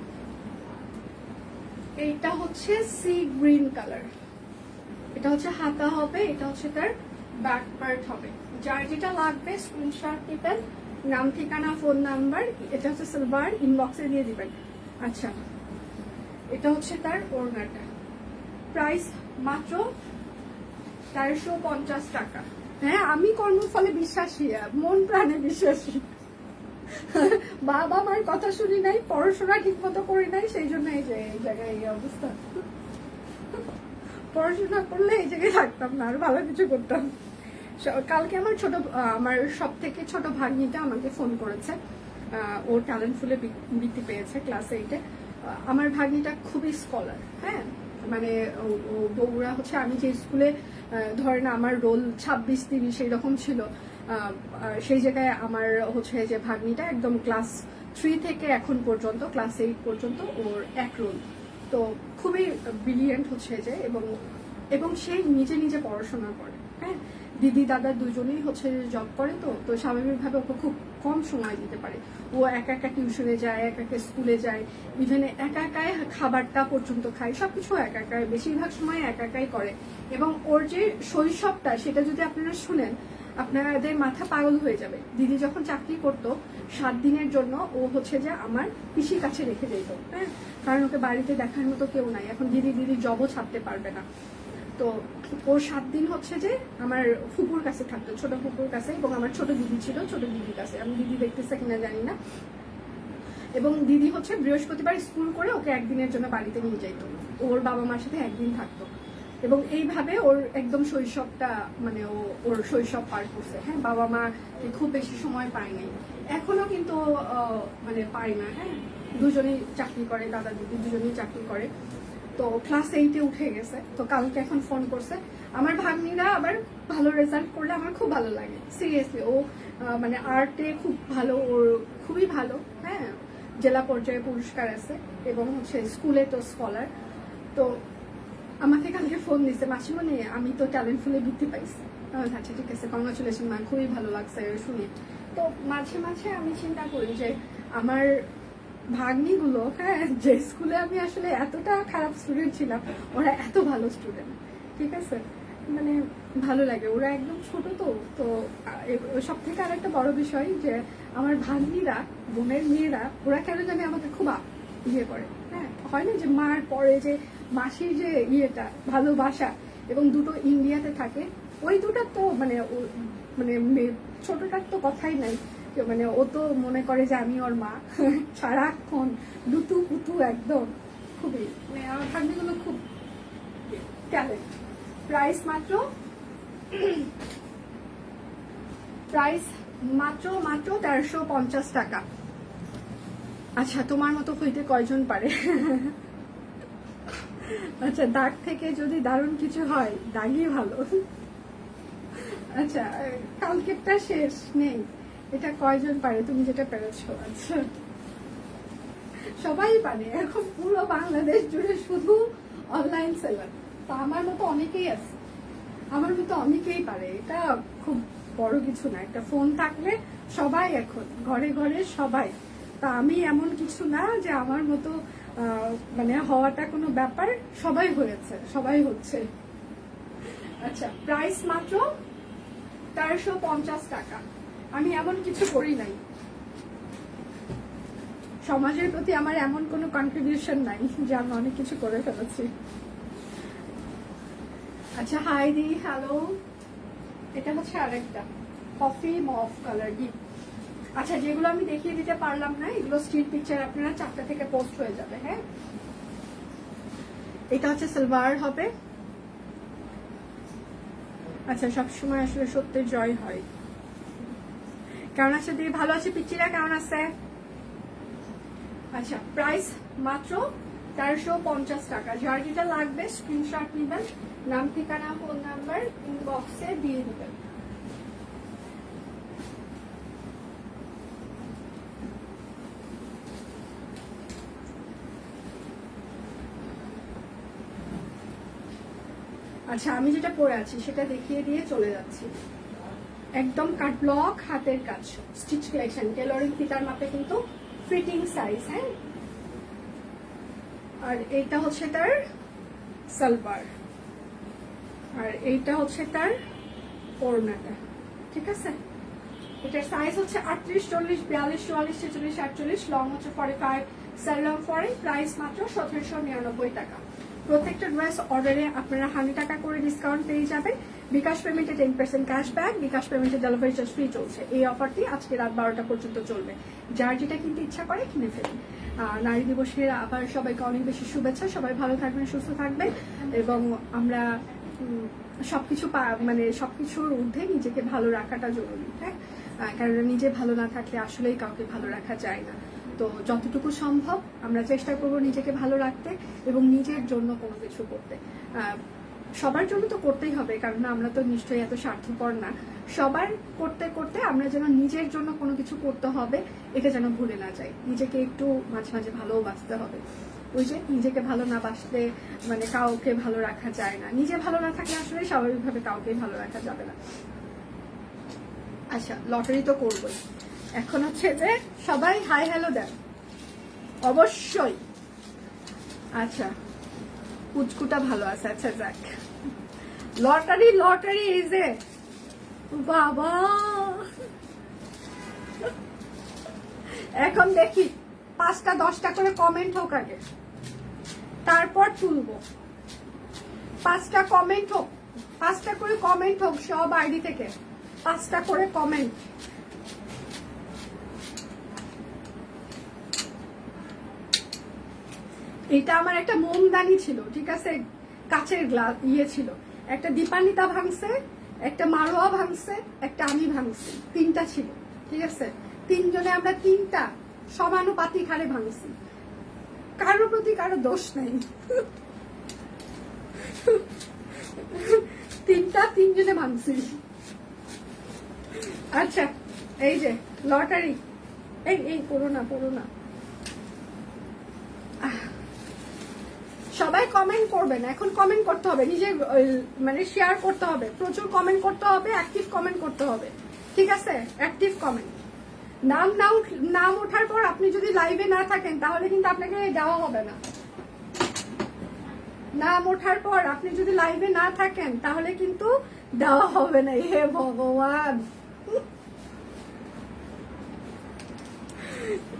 এইটা হচ্ছে সি গ্রিন কালার, এটা হচ্ছে হাতা হবে, এটা হচ্ছে তার ব্যাক পার্ট হবে। যার যেটা লাগবে স্ক্রিনশট নেবেন, নাম ঠিকানা ফোন নাম্বার। এটা হচ্ছে সালোয়ার, ইনবক্সে দিয়ে দিবেন। আচ্ছা, এটা হচ্ছে তার ওড়নাটা। প্রাইস মাত্র 450 টাকা। হ্যাঁ, আমি কর্মফলে বিশ্বাসী, মন প্রাণে বিশ্বাসী। বাবা মার কথা শুনি নাই, পড়াশোনা ঠিক মতো করি নাই, সেই জন্য এই যে এই জায়গায় এই অবস্থা। পড়াশোনা করলে এই জায়গায় থাকতাম না, আর ভালো কিছু করতাম। কালকে আমার সব থেকে ছোট ভাগ্নিটা আমাকে ফোন করেছে, ও ট্যালেন্ট ফুলে বৃত্তি পেয়েছে ক্লাস 8-এ। আমার ভাগ্নিটা খুবই স্কলার। হ্যাঁ, মানে বউরা হচ্ছে, আমি যে স্কুলে ধরেন আমার রোল 26-30 এইরকম ছিল, সেই জায়গায় আমার হচ্ছে যে ভাগ্নিটা একদম ক্লাস 3 থেকে এখন পর্যন্ত ক্লাস 8 পর্যন্ত ওর এক রোল। তো খুবই ব্রিলিয়েন্ট হচ্ছে যে, এবং সে নিজে নিজে পড়াশোনা করে। হ্যাঁ, দিদি দাদা দুজনেই হচ্ছে জব করে, তো স্বাভাবিকভাবে ওকে খুব কম সময় দিতে পারে। ও একা একা টিউশনে যায়, একা একা স্কুলে যায়, ইভেন একা একাই খাবারটা পর্যন্ত খায়, সবকিছু একা একাই, বেশিরভাগ সময় একা একাই করে। এবং ওর যে শৈশবটা, সেটা যদি আপনারা শুনেন আপনাদের মাথা পাগল হয়ে যাবে। দিদি যখন চাকরি করতো, 7 দিনের জন্য ও হচ্ছে যে আমার পিসির কাছে রেখে যেত। হ্যাঁ, কারণ ওকে বাড়িতে দেখার মতো কেউ নাই। এখন দিদি জবও ছাড়তে পারবে না। তো ও 7 দিন হচ্ছে যে আমার ফুপুর কাছে থাকতো, ছোট ফুপুর কাছে, এবং আমার ছোট দিদি ছিল, ছোট দিদির কাছে। আমি দিদি দেখতেছে কিনা জানি না। এবং দিদি হচ্ছে বৃহস্পতিবার স্কুল করে ওকে একদিনের জন্য বাড়িতে নিয়ে যেত, ওর বাবা মার সাথে একদিন থাকতো। এবং এইভাবে ওর একদম শৈশবটা, মানে ওর শৈশব পার করছে। হ্যাঁ, বাবা মা খুব বেশি সময় পায় নাই, এখনো কিন্তু মানে পায় না। হ্যাঁ, দুজনেই চাকরি করে, দাদা দিদি দুজনেই চাকরি করে। তো ক্লাস 8-এ উঠে গেছে। তো কালকে এখন ফোন করছে। আমার ভাগ্নিরা আবার ভালো রেজাল্ট করলে আমার খুব ভালো লাগে, সিরিয়াসলি। ও মানে আর্টে খুব ভালো, ওর খুবই ভালো। হ্যাঁ, জেলা পর্যায়ে পুরস্কার আছে, এবং হচ্ছে স্কুলে তো স্কলার। তো আমাকে কালকে ফোন দিছে, মাসিমণি আমি তো ট্যালেন্ট ফুলে বৃত্তি পাইছি। আচ্ছা ঠিক আছে, কংগ্রাচুলেশন মা, খুবই ভালো লাগছে শুনে। তো মাঝে মাঝে আমি চিন্তা করি যে আমার ভাগ্নিগুলো, হ্যাঁ, যে স্কুলে আমি আসলে এতটা খারাপ স্টুডেন্ট ছিলাম, ওরা এত ভালো স্টুডেন্ট। ঠিক আছে, মানে ভালো লাগে। ওরা একদম ছোট, তো সব থেকে আর একটা বড় বিষয় যে আমার ভাগ্নিরা, বোনের মেয়েরা, ওরা কেন জানে আমাকে খুব ইয়ে করে। হ্যাঁ, হয় না যে মার পরে যে মাসির যে ইয়েটা, ভালোবাসা, এবং দুটো ইন্ডিয়াতে থাকে, ওই দুটার তো মানে মানে ছোটটার তো কথাই নাই। মানে ও তো মনে করে যে আমি ওর মা, সারাক্ষণ লুতু পুতু একদম। খুবই মানে আমার ভাগ্নিগুলো খুব ট্যালেন্ট। প্রাইস মাত্র 1350 টাকা। আচ্ছা, তোমার মতো হইতে কয়জন পারে? আচ্ছা, দাগ থেকে যদি দারুণ কিছু হয়, দাগই ভালো। আচ্ছা, কালকেরটা শেষ নেই, এটা কয়জন পারে, তুমি যেটা পেরেছো? আচ্ছা, সবাই পারে এখন, পুরো বাংলাদেশ জুড়ে শুধু অনলাইন সেলার। তা আমার মতো অনেকেই আছে, আমার মতো অনেকেই পারে, এটা খুব বড় কিছু না। একটা ফোন থাকলে সবাই এখন ঘরে ঘরে সবাই। তা আমি এমন কিছু না যে আমার মতো মানে হওয়াটা কোনো ব্যাপার, সবাই হয়েছে, সবাই হচ্ছে। আচ্ছা, প্রাইস মাত্র 1350 টাকা। আমি এমন কিছু করি নাই, সমাজের প্রতি আমার এমন কোনো কন্ট্রিবিউশন নাই যে আমি অনেক কিছু করে ফেলেছি। আচ্ছা, হাই দি, হ্যালো। এটা হচ্ছে আরেকটা কফি মফ কালার গিফট। আচ্ছা, যেগুলো আমি দেখিয়ে দিতে পারলাম না, এগুলো স্টিল পিকচার আপনারা 4টা থেকে পোস্ট হয়ে যাবে। হ্যাঁ, এটা হচ্ছে সিলভার হবে। আচ্ছা, সবসময় আসলে সত্যের জয় হয়। কেমন আছে দি? ভালো আছে। পিচিরা কেমন আছে? আচ্ছা, প্রাইস মাত্র 1350 টাকা। যার যেটা লাগবে স্ক্রিনশট নেবেন, নাম ঠিকানা ফোন নাম্বার ইনবক্সে দিয়ে দেবেন। আচ্ছা, আমি যেটা পরে আছি সেটা দেখিয়ে দিয়ে চলে যাচ্ছি। একদম কাট ব্লক হাতের কাজ, স্টিচ কালেকশন, টেলরিং ফিতার মাপে কিন্তু ফিটিং সাইজ। হ্যাঁ, আর এইটা হচ্ছে তার সালবার, আর এইটা হচ্ছে তার ওড়নাটা। ঠিক আছে, এটার সাইজ হচ্ছে 38, 40, 42, 44, 46, 48, লং হচ্ছে 45, সালং ফরেন। প্রাইস মাত্র 1799 টাকা। প্রত্যেকটা ড্রেস অর্ডারে আপনারা 100 টাকা করে ডিসকাউন্ট পেয়ে যাবেন। বিকাশ পেমেন্টে 10% ক্যাশব্যাক, বিকাশ পেমেন্টে ডেলিভারি চার্জ ফ্রি চলছে। এই অফারটি আজকে রাত 12টা পর্যন্ত চলবে। যার যেটা কিনতে ইচ্ছা করে কিনে ফেলুন। নারী দিবসের আবার সবাইকে অনেক বেশি শুভেচ্ছা। সবাই ভালো থাকবেন, সুস্থ থাকবেন, এবং আমরা সবকিছু মানে সবকিছুর ঊর্ধ্বে নিজেকে ভালো রাখাটা জরুরি। হ্যাঁ, কারণ নিজে ভালো না থাকলে আসলেই কাউকে ভালো রাখা যায় না। তো যতটুকু সম্ভব আমরা চেষ্টা করব নিজেকে ভালো রাখতে এবং নিজের জন্য কোনো কিছু করতে। সবার জন্য তো করতেই হবে, কারণ আমরা তো নিশ্চয়ই এত স্বার্থপর না। সবার করতে করতে আমরা যেন নিজের জন্য কোনো কিছু করতে হবে, এটা যেন ভুলে না যাই। নিজেকে একটু মাঝে মাঝে ভালোবাসতে হবে। ওই যে নিজেকে ভালো না বাসলে মানে কাউকে ভালো রাখা যায় না। নিজে ভালো না থাকলে আসলে স্বাভাবিকভাবে কাউকে ভালো রাখা যাবে না। আচ্ছা, লটারি তো করবোই। এখন হচ্ছে যে সবাই হাই হ্যালো দেন অবশ্যই। আচ্ছা, কুচকুটা ভালো আছে। আচ্ছা, যাক, লটারি লটারি এই যে বাবা, এখন দেখি 5টা 10টা করে কমেন্ট হোক আগে, তারপর তুলবো। 5টা কমেন্ট হোক, 5টা করে কমেন্ট হোক সব আইডি থেকে, 5টা করে কমেন্ট। এটা আমার একটা মোমদানি ছিল, ঠিক আছে, কাচের গ্লাস ছিল, একটা দীপান্বিতা ভাঙছে, একটা মারোয়া ভাঙছে, একটা আমি ভাঙছি, 3টা ছিল, ঠিক আছে। 3জনে আমরা 3টা সমানুপাতিক হারে ভাঙছি, কারোর প্রতি কারো দোষ নাই। 3জনে ভাঙছি। আচ্ছা এই যে লটারি, এই পড়ো না। সবাই কমেন্ট করবেন, এখন কমেন্ট করতে হবে, নিজের মানে শেয়ার করতে হবে, প্রচুর কমেন্ট করতে হবে, অ্যাক্টিভ কমেন্ট করতে হবে, ঠিক আছে, অ্যাক্টিভ কমেন্ট। নাম ওঠার পর আপনি যদি লাইভে না থাকেন তাহলে কিন্তু আপনাকে দেওয়া হবে না। নাম ওঠার পর আপনি যদি লাইভে না থাকেন তাহলে কিন্তু দেওয়া হবে না। হে ভগবান,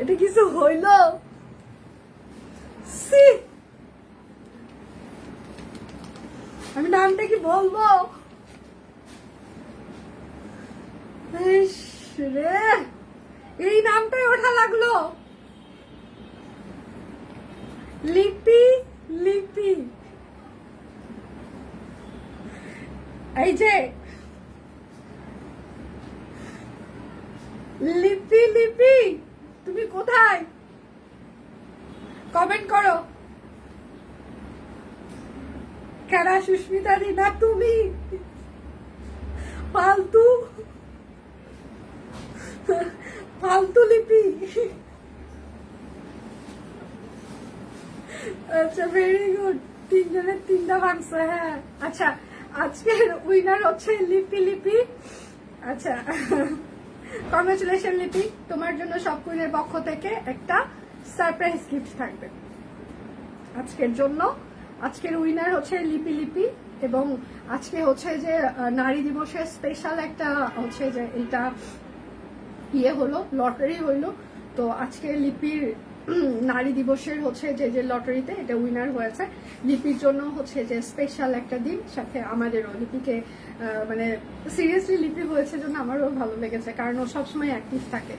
এটা কিছু হইল? আমি নামটা কি বলবো? রে, এই নামটাই ওঠা লাগলো, লিপি। এই যে লিপি, তুমি কোথায়? কমেন্ট করো। কারা সুস্মিতা দি না তুমি? ফালতু লিপি। আচ্ছা ভেরি গুড, 3জনের 3টা ভাঙছে। হ্যাঁ আচ্ছা, আজকের উইনার হচ্ছে লিপি। আচ্ছা কংগ্রেচুলেশন লিপি, তোমার জন্য সব কুইনের পক্ষ থেকে একটা সারপ্রাইজ গিফট থাকবে আজকের জন্য। আজকের উইনার হচ্ছে লিপি এবং আজকে হচ্ছে যে নারী দিবসের স্পেশাল একটা হচ্ছে যে এটা হলো, লটারি হইলো। তো আজকে লিপির নারী দিবসের হচ্ছে যে লটারিতে এটা উইনার হয়েছে। লিপির জন্য হচ্ছে যে স্পেশাল একটা দিন, সাথে আমাদেরও লিপিকে মানে সিরিয়াসলি লিপি হয়েছে জন্য আমারও ভালো লেগেছে, কারণ ও সবসময় অ্যাক্টিভ থাকে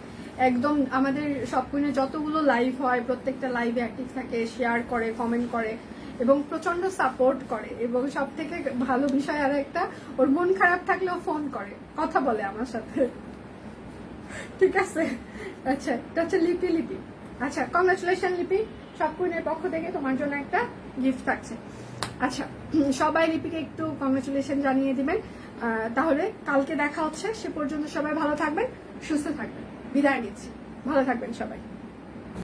একদম। আমাদের সব কুইনে যতগুলো লাইভ হয় প্রত্যেকটা লাইভে অ্যাক্টিভ থাকে, শেয়ার করে, কমেন্ট করে এবং প্রচন্ড সাপোর্ট করে। এবং সব থেকে ভালো বিষয় আর একটা, ওর মন খারাপ থাকলেও ফোন করে, কথা বলে আমার সাথে, ঠিক আছে। আচ্ছা এটা হচ্ছে লিপি। আচ্ছা কংগ্রেচুলেশন লিপি, সব কুইনের পক্ষ থেকে তোমার জন্য একটা গিফট থাকছে। আচ্ছা সবাই লিপিকে একটু কংগ্রেচুলেশন জানিয়ে দিবেন। তাহলে কালকে দেখা হচ্ছে, সে পর্যন্ত সবাই ভালো থাকবেন, সুস্থ থাকবেন, বিদায় নিচ্ছি, ভালো থাকবেন সবাই।